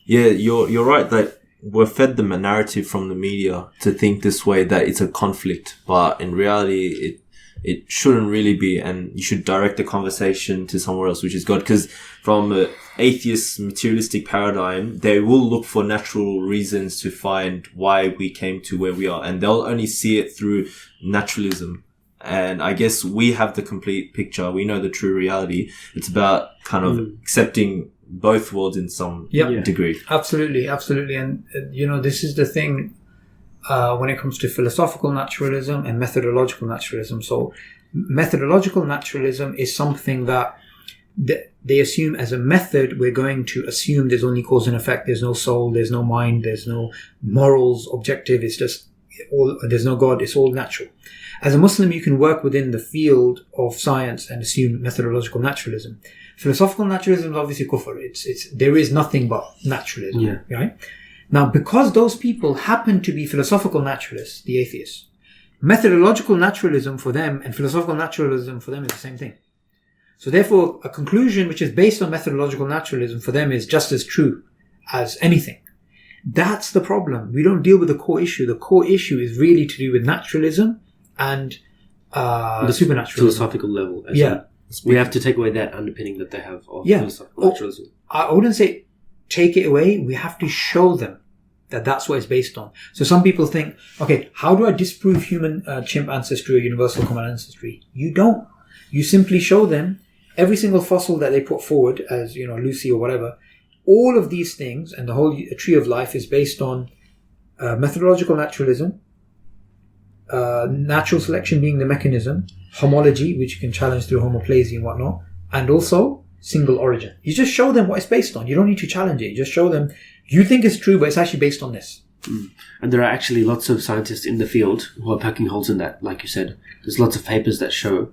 you're right that we're fed the narrative from the media to think this way, that it's a conflict. But in reality, it shouldn't really be, and you should direct the conversation to somewhere else, which is God. Because from an atheist materialistic paradigm, they will look for natural reasons to find why we came to where we are, and they'll only see it through naturalism. And I guess we have the complete picture. We know the true reality. It's about kind of accepting both worlds in some degree. Absolutely. And, this is the thing when it comes to philosophical naturalism and methodological naturalism. So methodological naturalism is something that they assume as a method, we're going to assume there's only cause and effect. There's no soul, there's no mind, there's no morals, objective. It's just there's no God. It's all natural. As a Muslim, you can work within the field of science and assume methodological naturalism. Philosophical naturalism is obviously kufr. There is nothing but naturalism. Right? Now, because those people happen to be philosophical naturalists, the atheists, methodological naturalism for them and philosophical naturalism for them is the same thing. So therefore, a conclusion which is based on methodological naturalism for them is just as true as anything. That's the problem. We don't deal with the core issue. The core issue is really to do with naturalism and the supernatural philosophical level. We have to take away that underpinning that they have of philosophical naturalism. I wouldn't say take it away. We have to show them that that's what it's based on. So some people think, okay, how do I disprove human chimp ancestry or universal common ancestry? You don't. You simply show them every single fossil that they put forward as, Lucy or whatever. All of these things and the whole tree of life is based on methodological naturalism, natural selection being the mechanism, homology, which you can challenge through homoplasy and whatnot, and also single origin. You just show them what it's based on. You don't need to challenge it. You just show them, you think it's true, but it's actually based on this. And there are actually lots of scientists in the field who are poking holes in that, like you said. There's lots of papers that show.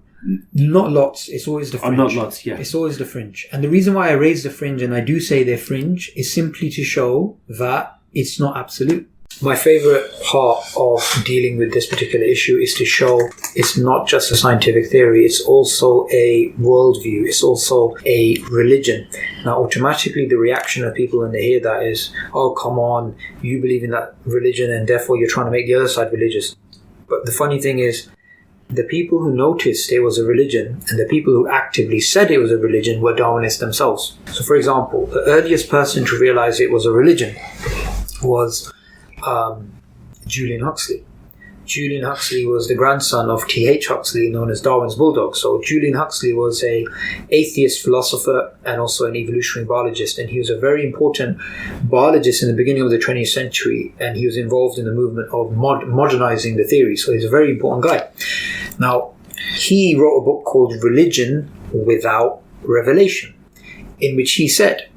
Not lots. It's always the fringe. Not lots, yeah. It's always the fringe. And the reason why I raise the fringe, and I do say they're fringe, is simply to show that it's not absolute. My favorite part of dealing with this particular issue is to show it's not just a scientific theory, it's also a worldview, it's also a religion. Now, automatically the reaction of people when they hear that is, oh, come on, you believe in that religion and therefore you're trying to make the other side religious. But the funny thing is, the people who noticed it was a religion and the people who actively said it was a religion were Darwinists themselves. So, for example, the earliest person to realize it was a religion was Julian Huxley. Julian Huxley was the grandson of T.H. Huxley, known as Darwin's bulldog. So Julian Huxley was an atheist philosopher and also an evolutionary biologist, and he was a very important biologist in the beginning of the 20th century, and he was involved in the movement of modernizing the theory. So he's a very important guy. Now, he wrote a book called Religion Without Revelation, in which he said,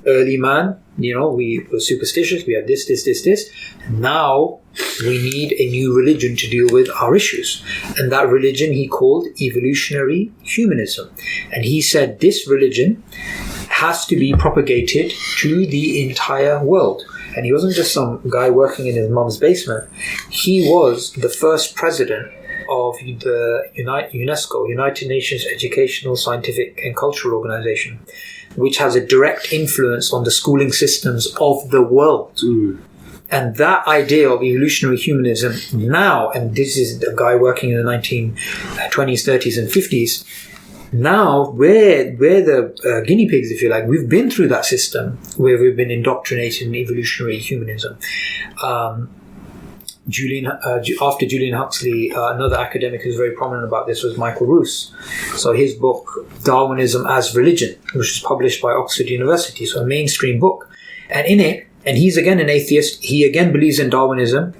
early man, we were superstitious, we had this. Now we need a new religion to deal with our issues. And that religion he called evolutionary humanism. And he said this religion has to be propagated to the entire world. And he wasn't just some guy working in his mum's basement. He was the first president of the UNESCO, United Nations Educational, Scientific and Cultural Organization, which has a direct influence on the schooling systems of the world. And that idea of evolutionary humanism now, and this is a guy working in the 1920s, 30s and 50s, now we're the guinea pigs, if you like. We've been through that system where we've been indoctrinated in evolutionary humanism. After Julian Huxley, another academic who's very prominent about this was Michael Roos. So his book, Darwinism as Religion, which was published by Oxford University, so a mainstream book. And in it, and he's again an atheist, he again believes in Darwinism,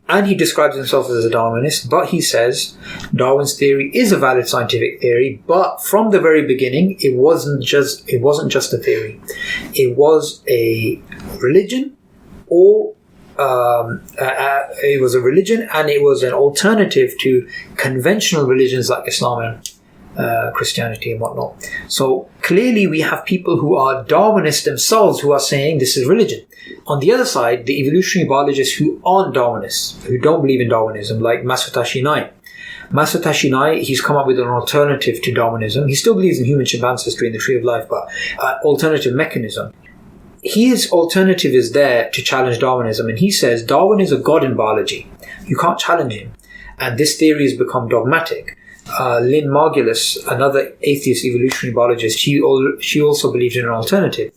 and he describes himself as a Darwinist, but he says Darwin's theory is a valid scientific theory, but from the very beginning, it wasn't just a theory. It was a religion, or it was a religion, and it was an alternative to conventional religions like Islam and Christianity and whatnot. So clearly we have people who are Darwinists themselves who are saying this is religion. On the other side, the evolutionary biologists who aren't Darwinists, who don't believe in Darwinism, like Masatashi Nai. Masatashi Nai, he's come up with an alternative to Darwinism. He still believes in human chimp ancestry and the tree of life, but alternative mechanism. His alternative is there to challenge Darwinism, and he says Darwin is a god in biology. You can't challenge him. And this theory has become dogmatic. Lynn Margulis, another atheist evolutionary biologist, she also believed in an alternative.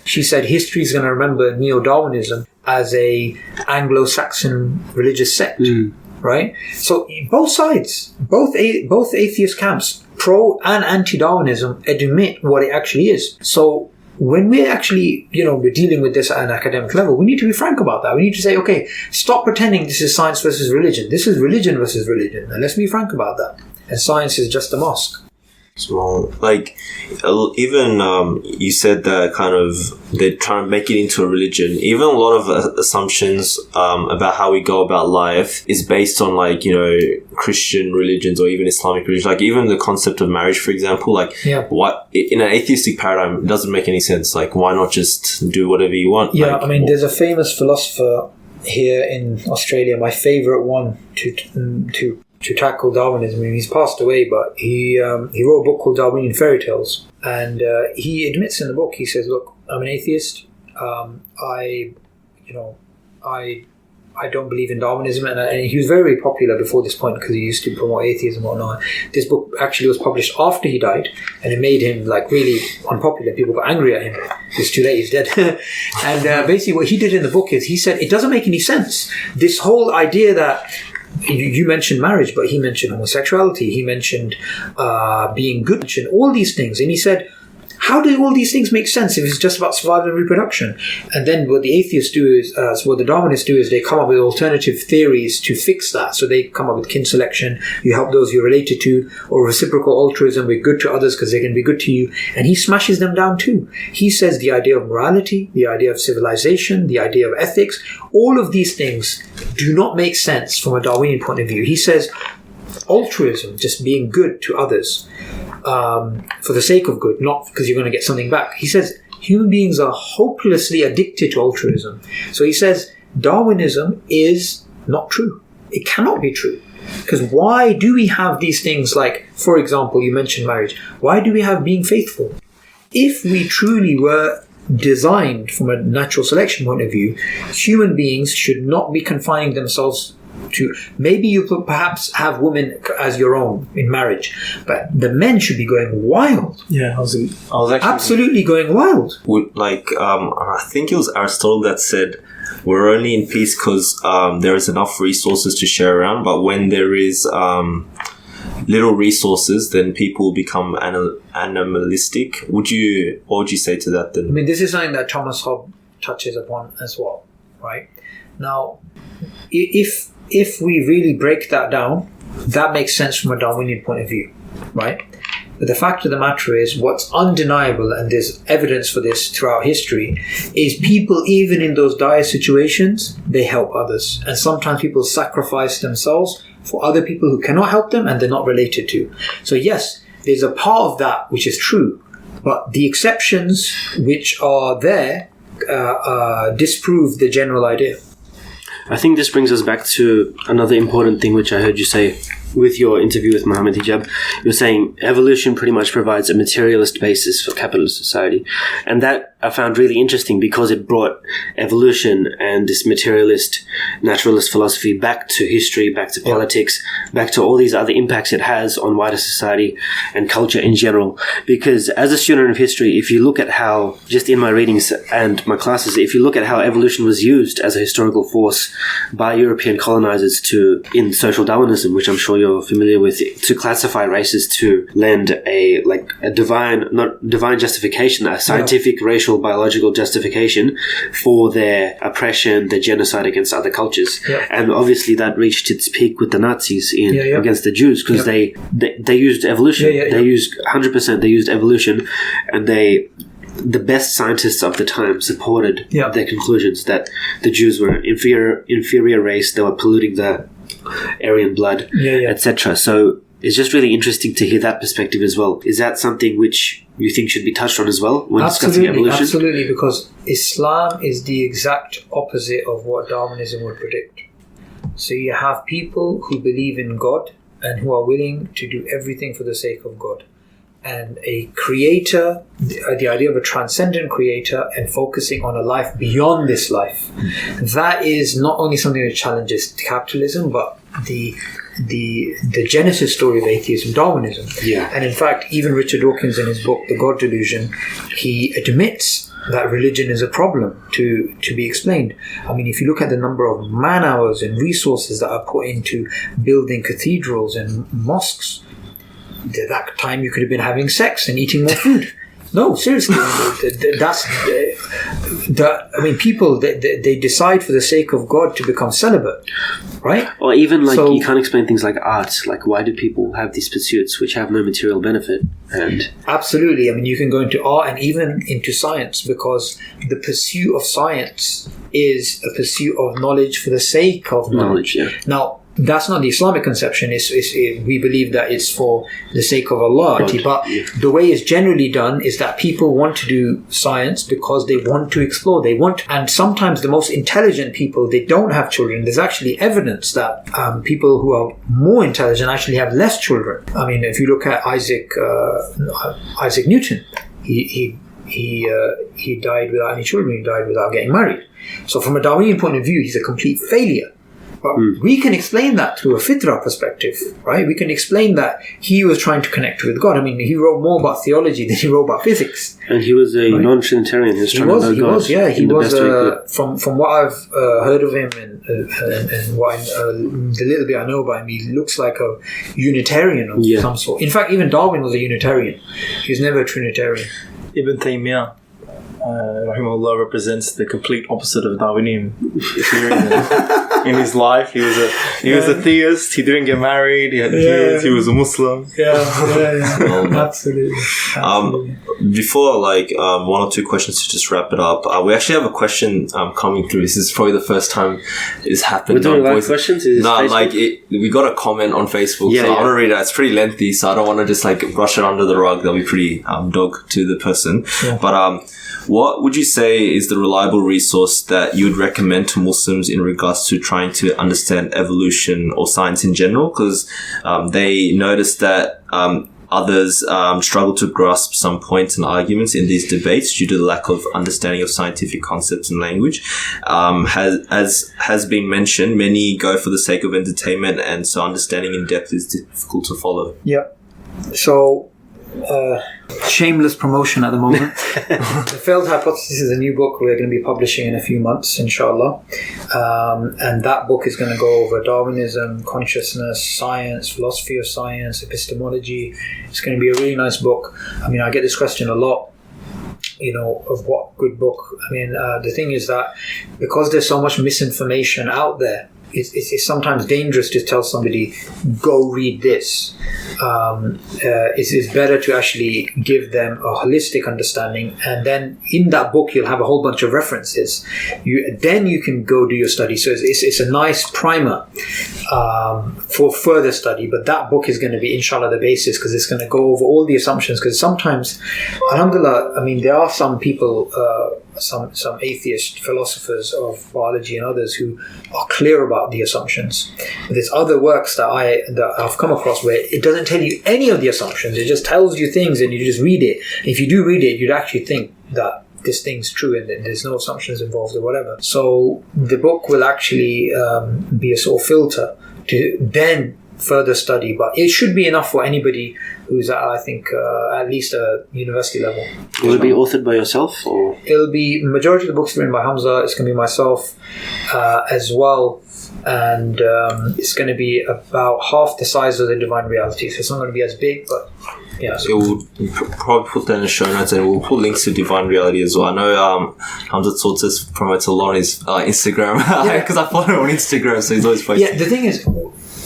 She said history is going to remember neo-Darwinism as a Anglo-Saxon religious sect, right? So both sides, both atheist camps, pro and anti-Darwinism, admit what it actually is. So when we're actually, we're dealing with this at an academic level, we need to be frank about that. We need to say, okay, stop pretending this is science versus religion. This is religion versus religion. And let's be frank about that. And science is just a mosque. Well, like, even you said that kind of they're trying to make it into a religion. Even a lot of assumptions about how we go about life is based on, like, Christian religions or even Islamic religions. Like, even the concept of marriage, for example, like, what in an atheistic paradigm, it doesn't make any sense. Like, why not just do whatever you want? Yeah, like, there's a famous philosopher here in Australia, my favourite one to tackle Darwinism. He's passed away, but he wrote a book called Darwinian Fairy Tales, and he admits in the book, he says, look, I'm an atheist, I don't believe in Darwinism, and he was very popular before this point because he used to promote atheism and whatnot. This book actually was published after he died, and it made him like really unpopular. People got angry at him. It's too late, he's dead. And basically what he did in the book is he said it doesn't make any sense, this whole idea that you mentioned marriage, but he mentioned homosexuality, he mentioned being good, mentioned all these things, and he said, how do all these things make sense if it's just about survival and reproduction? And then what the atheists do is, what the Darwinists do is they come up with alternative theories to fix that. So they come up with kin selection, you help those you're related to, or reciprocal altruism, we're good to others because they can be good to you. And he smashes them down too. He says the idea of morality, the idea of civilization, the idea of ethics, all of these things do not make sense from a Darwinian point of view. He says altruism, just being good to others, for the sake of good, not because you're going to get something back. He says human beings are hopelessly addicted to altruism. So he says Darwinism is not true. It cannot be true. Because why do we have these things like, for example, you mentioned marriage. Why do we have being faithful? If we truly were designed from a natural selection point of view, human beings should not be confining themselves to, maybe you could perhaps have women as your own in marriage, but the men should be going wild. Yeah, I was actually absolutely going wild. Like, I think it was Aristotle that said, we're only in peace because there is enough resources to share around, but when there is little resources, then people become animalistic. What would you say to that then? This is something that Thomas Hobbes touches upon as well, right? Now, if we really break that down, that makes sense from a Darwinian point of view, right? But the fact of the matter is, what's undeniable, and there's evidence for this throughout history, is people, even in those dire situations, they help others. And sometimes people sacrifice themselves for other people who cannot help them and they're not related to. So yes, there's a part of that which is true, but the exceptions which are there disprove the general idea. I think this brings us back to another important thing which I heard you say with your interview with Mohammed Hijab. You're saying evolution pretty much provides a materialist basis for capitalist society. And that I found really interesting because it brought evolution and this materialist, naturalist philosophy back to history, back to politics, back to all these other impacts it has on wider society and culture in general. Because as a student of history, if you look at how, just in my readings and my classes, if you look at how evolution was used as a historical force by European colonizers in social Darwinism, which I'm sure you're familiar with, to classify races to lend a divine justification, a scientific, racial, biological justification for their oppression, their genocide against other cultures. And obviously that reached its peak with the Nazis against the Jews, because they used evolution. They used 100%, they used evolution, and the best scientists of the time supported their conclusions that the Jews were inferior race, they were polluting the Aryan blood, etc. So it's just really interesting to hear that perspective as well. Is that something which you think should be touched on as well when discussing evolution? Absolutely, because Islam is the exact opposite of what Darwinism would predict. So you have people who believe in God and who are willing to do everything for the sake of God. and a creator, the idea of a transcendent creator and focusing on a life beyond this life. That is not only something that challenges capitalism, but the genesis story of atheism, Darwinism. Yeah. And in fact, even Richard Dawkins in his book, The God Delusion, he admits that religion is a problem to be explained. I mean, if you look at the number of man hours and resources that are put into building cathedrals and mosques, at that time you could have been having sex and eating more food. No, seriously, people they decide for the sake of God to become celibate, right? Or even you can't explain things like art. Like, why do people have these pursuits which have no material benefit? And absolutely, I mean, you can go into art and even into science, because the pursuit of science is a pursuit of knowledge for the sake of knowledge. Yeah. Now, that's not the Islamic conception. We believe that it's for the sake of Allah. But the way it's generally done is that people want to do science because they want to explore. And sometimes the most intelligent people, they don't have children. There's actually evidence that people who are more intelligent actually have less children. I mean, if you look at Isaac Newton, he died without any children. He died without getting married. So from a Darwinian point of view, he's a complete failure. But we can explain that through a fitra perspective, right? We can explain that he was trying to connect with God. I mean, he wrote more about theology than he wrote about physics. And he was a non-Trinitarian. He was trying to know God. He was. From what I've heard of him and what the little bit I know about him, he looks like a Unitarian of some sort. In fact, even Darwin was a Unitarian. He was never a Trinitarian. Ibn Taymiyyah, rahimahullah, represents the complete opposite of Darwinian theory. In his life, he was a theist. He didn't get married. He had kids. He was a Muslim. Absolutely. Before, one or two questions to just wrap it up. We actually have a question coming through. This is probably the first time it's happened. We're doing live questions? We got a comment on Facebook, so I want to read it. It's pretty lengthy, so I don't want to just brush it under the rug. That'll be pretty dog to the person. Yeah. But what would you say is the reliable resource that you would recommend to Muslims in regards to trying to understand evolution or science in general? Because they noticed that others struggle to grasp some points and arguments in these debates due to the lack of understanding of scientific concepts and language. Has been mentioned, many go for the sake of entertainment, and so understanding in depth is difficult to follow. Yeah. So, shameless promotion at the moment. The Failed Hypothesis is a new book we're going to be publishing in a few months, inshallah. And that book is going to go over Darwinism, consciousness, science, philosophy of science, epistemology. It's going to be a really nice book. I mean, I get this question a lot, of what good book. I mean, the thing is that because there's so much misinformation out there, it's sometimes dangerous to tell somebody, go read this. It's better to actually give them a holistic understanding, and then in that book you'll have a whole bunch of references. Then you can go do your study. So it's a nice primer for further study, but that book is going to be, inshallah, the basis, because it's going to go over all the assumptions. Because sometimes, alhamdulillah, I mean, there are some people, some atheist philosophers of biology and others who are clear about the assumptions. But there's other works that I've come across where it doesn't tell you any of the assumptions. It just tells you things and you just read it. If you do read it, you'd actually think that this thing's true and there's no assumptions involved or whatever. So the book will actually be a sort of filter to then further study, but it should be enough for anybody who's at, I think, at least a university level. Will it be authored by yourself? Or? It'll be, majority of the books written by Hamza. It's going to be myself as well, and it's going to be about half the size of the Divine Reality, so it's not going to be as big, but yeah. So we'll probably put that in the show notes, and we'll put links to Divine Reality as well. I know Hamza Tzortzis promotes a lot on his Instagram, because I follow him on Instagram, so he's always posting. Yeah, the thing is,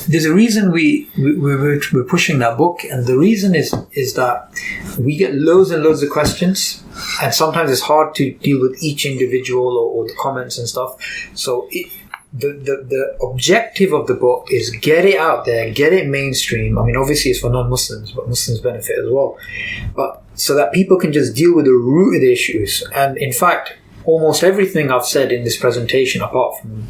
there's a reason we're pushing that book, and the reason is that we get loads and loads of questions, and sometimes it's hard to deal with each individual or the comments and stuff. So the objective of the book is get it out there, get it mainstream. I mean, obviously it's for non-Muslims, but Muslims benefit as well. But so that people can just deal with the root of the issues. And in fact, almost everything I've said in this presentation, apart from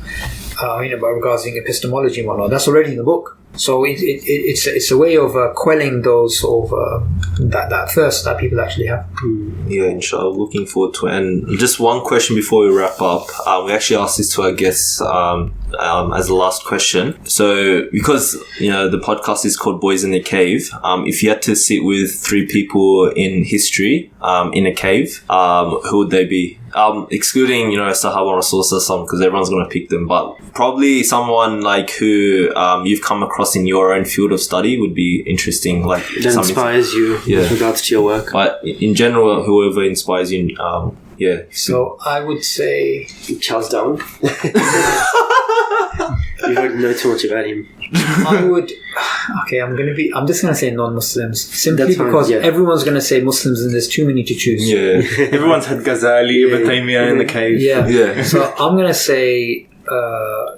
regarding epistemology and whatnot, that's already in the book. So it's a way of quelling those sort of that thirst that people actually have. Yeah, inshallah, looking forward to it. And just one question before we wrap up. We actually asked this to our guests as the last question. So, because, the podcast is called Boys in the Cave, if you had to sit with 3 people in history in a cave, who would they be? Excluding, Sahaba and Rasulullah, because everyone's going to pick them, but probably someone like who you've come across in your own field of study would be interesting. Like that inspires you with regards to your work. But in general, whoever inspires you, So I would say Charles Darwin. You already know too much about him. I would. Okay, I'm just gonna say non-Muslims simply because everyone's gonna say Muslims, and there's too many to choose. Yeah, everyone's had Ghazali, Ibn Taymiyyah in the cave. Yeah. So I'm gonna say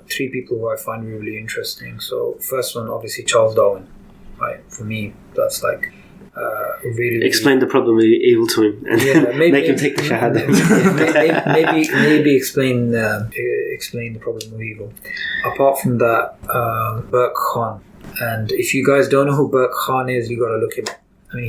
3 people who I find really interesting. So first one, obviously Charles Darwin. Right, for me, that's like really. Explain the problem of evil to him, and make him take the shahada. maybe explain the problem of evil. Apart from that, Burke Khan. And if you guys don't know who Burke Khan is, you got to look him up. I mean,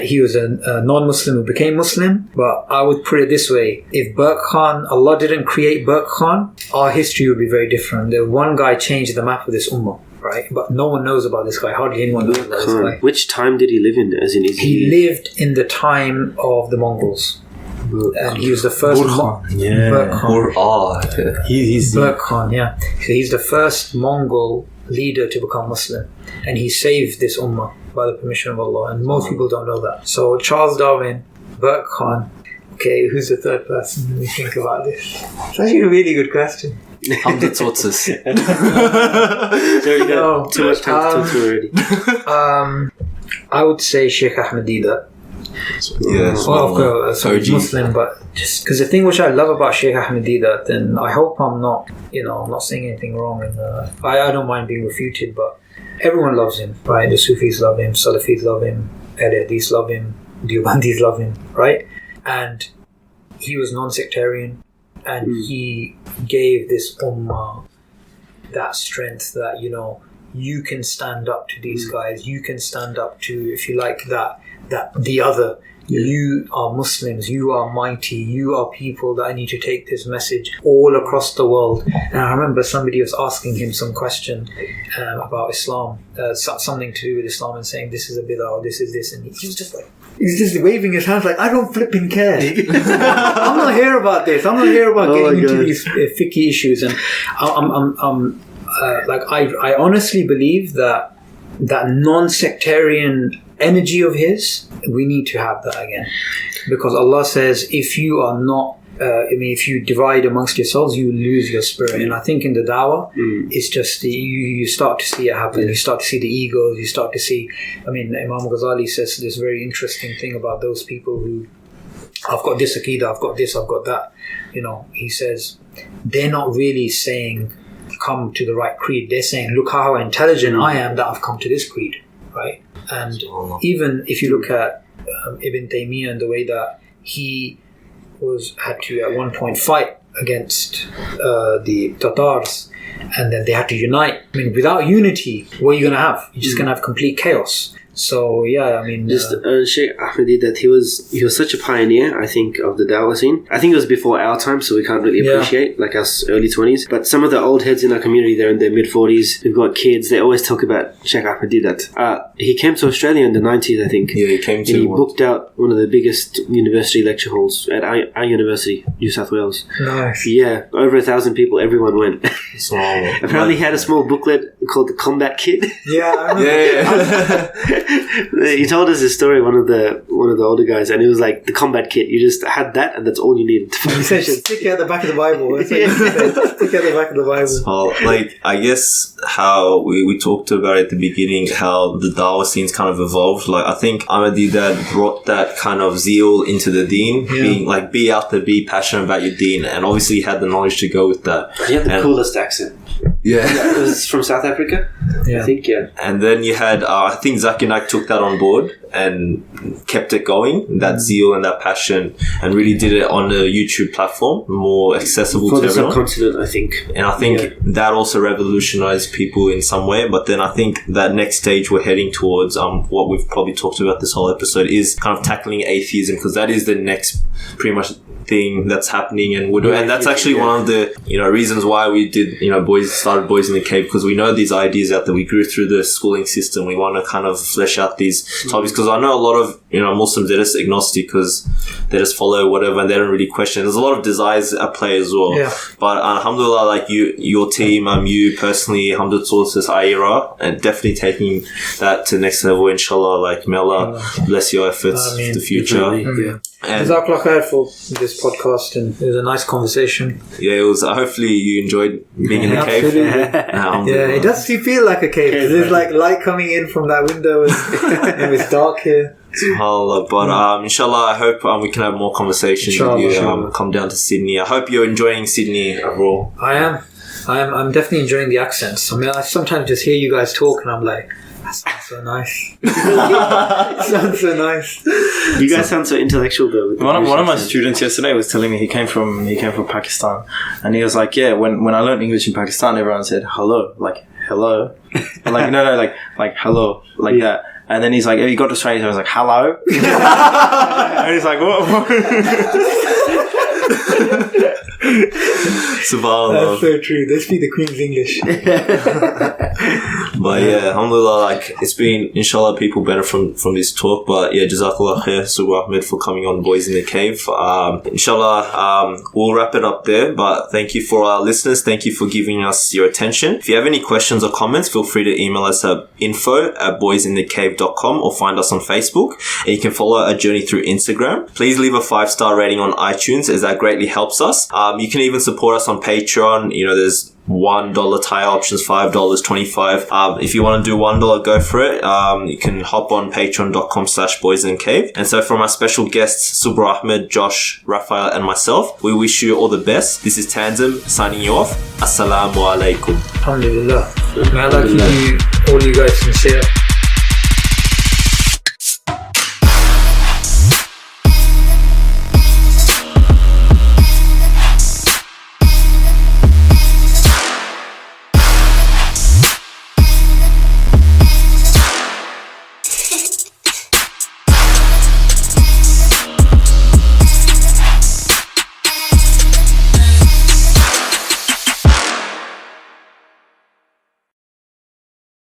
he was a non-Muslim who became Muslim. But I would put it this way: if Burke Khan, Allah didn't create Burke Khan, our history would be very different. The one guy changed the map of this ummah, right? But no one knows about this guy. Hardly anyone knows about this guy. Which time did he live in? He lived in the time of the Mongols. And he was the first Burke Khan, yeah. He's the first Mongol leader to become Muslim, and he saved this ummah by the permission of Allah, and most people don't know that. So Charles Darwin, Burke Khan. Okay, who's the third person? Let me think about this. It's actually a really good question. Hamza Tzortzis. There you go. Too much time to talk to already. I would say Sheikh Ahmed Deedat. Well, of course, Muslim, but just because the thing which I love about Sheikh Ahmed Deedat, and I hope I'm not saying anything wrong, and I don't mind being refuted, but everyone loves him, right? The Sufis love him, Salafis love him, Ahl Hadith love him, Deobandis love him, right? And he was non-sectarian, and he gave this ummah that strength that you can stand up to these guys, you can stand up to, if you like, that the other. You are Muslims, you are mighty, you are people that I need to take this message all across the world. And I remember somebody was asking him some question about Islam, something to do with Islam, and saying this is a bid'ah, this is this, and he was just like, he's just waving his hands like, I don't flipping care. I'm not here about this. I'm not here about getting into these fiqh issues. And I honestly believe that non-sectarian energy of his, we need to have that again, because Allah says if you are not if you divide amongst yourselves, you lose your spirit. And I think in the Dawa, it's just you start to see it happen. You start to see the egos, you start to see, Imam Ghazali says this very interesting thing about those people who, I've got this Aqidah, I've got this, I've got that, he says they're not really saying come to the right creed. They're saying, look how intelligent I am that I've come to this creed, right? And even if you look at Ibn Taymiyyah and the way that he had to at one point fight against the Tatars, and then they had to unite. Without unity, what are you going to have? You're just going to have complete chaos. So Sheikh Ahmed Deedat, he was such a pioneer, I think, of the Dawa scene. I think it was before our time, so we can't really appreciate, like us early 20s. But some of the old heads in our community, they're in their mid 40s. We've got kids. They always talk about Sheikh Ahmed Deedat. He came to Australia in the 90s, I think. Yeah, he came to. And he booked out one of the biggest university lecture halls at our university, New South Wales. Nice. Yeah, over 1,000 people. Everyone went. Apparently, he had a small booklet called the Combat Kit. Yeah, I remember. He told us this story, one of the older guys, and it was like the combat kit. You just had that, and that's all you needed to fight. He said, stick it at the back of the Bible. Stick it at the back of the Bible. So, I guess how we talked about at the beginning, how the Dawa scene's kind of evolved. I think Ahmed Deedat brought that kind of zeal into the deen, being be out there, be passionate about your deen, and obviously he had the knowledge to go with that. He had the coolest accent. Yeah. It was from South Africa, I think, yeah. And then you had, I think Zakir Naik took that on board, and kept it going, that zeal and that passion, and really did it on a YouTube platform, more accessible For to the everyone. subcontinent, I think. And I think that also revolutionized people in some way. But then I think that next stage we're heading towards, what we've probably talked about this whole episode, is kind of tackling atheism, because that is the next pretty much thing that's happening, and and that's actually one of the reasons why we did started Boys in the Cave, because we know these ideas out there. We grew through the schooling system. We want to kind of flesh out these topics, because I know a lot of Muslims, they're just agnostic because they just follow whatever and they don't really question. There's a lot of desires at play as well. But alhamdulillah, like your team, you personally, Hamza, Tzortzis, iERA, and definitely taking that to the next level, inshallah. Like may Allah bless your efforts for the future. Jazakallah khair for this podcast, and it was a nice conversation. Yeah, it was. Hopefully you enjoyed being in the cave. Yeah, it does feel like a cave. There's like light coming in from that window, and it's dark here. SubhanAllah. But inshallah, I hope we can have more conversations with you. Come down to Sydney. I hope you're enjoying Sydney overall. I am. I'm definitely enjoying the accents. I mean, I sometimes just hear you guys talk, and I'm like, that sounds so nice. Sounds so nice. You guys sound so intellectual though. One of my students yesterday was telling me he came from Pakistan, and he was like, yeah, when I learned English in Pakistan, everyone said hello, like hello, like no, like hello, like that. And then he's like, he got to Australia, and I was like, hello, and he's like, what? SubhanAllah. That's so true. They speak the Queen's English. But yeah, alhamdulillah, like it's been, inshallah, people benefit from this talk. But yeah, jazakallah khair, Subboor Ahmad, for coming on Boys in the Cave. Inshallah, we'll wrap it up there. But thank you for our listeners. Thank you for giving us your attention. If you have any questions or comments, feel free to email us at info@boysinthecave.com or find us on Facebook. And you can follow our journey through Instagram. Please leave a 5-star rating on iTunes, as that greatly helps us. You can even support us on Patreon. There's $1 tire options, $5, $25. If you want to do $1, go for it. You can hop on patreon.com/boysincave. And so from our special guests, Subboor Ahmad, Josh, Rafael, and myself, we wish you all the best. This is Tanzim signing you off. Assalamu alaikum. Alhamdulillah. May Allah keep all you guys sincere.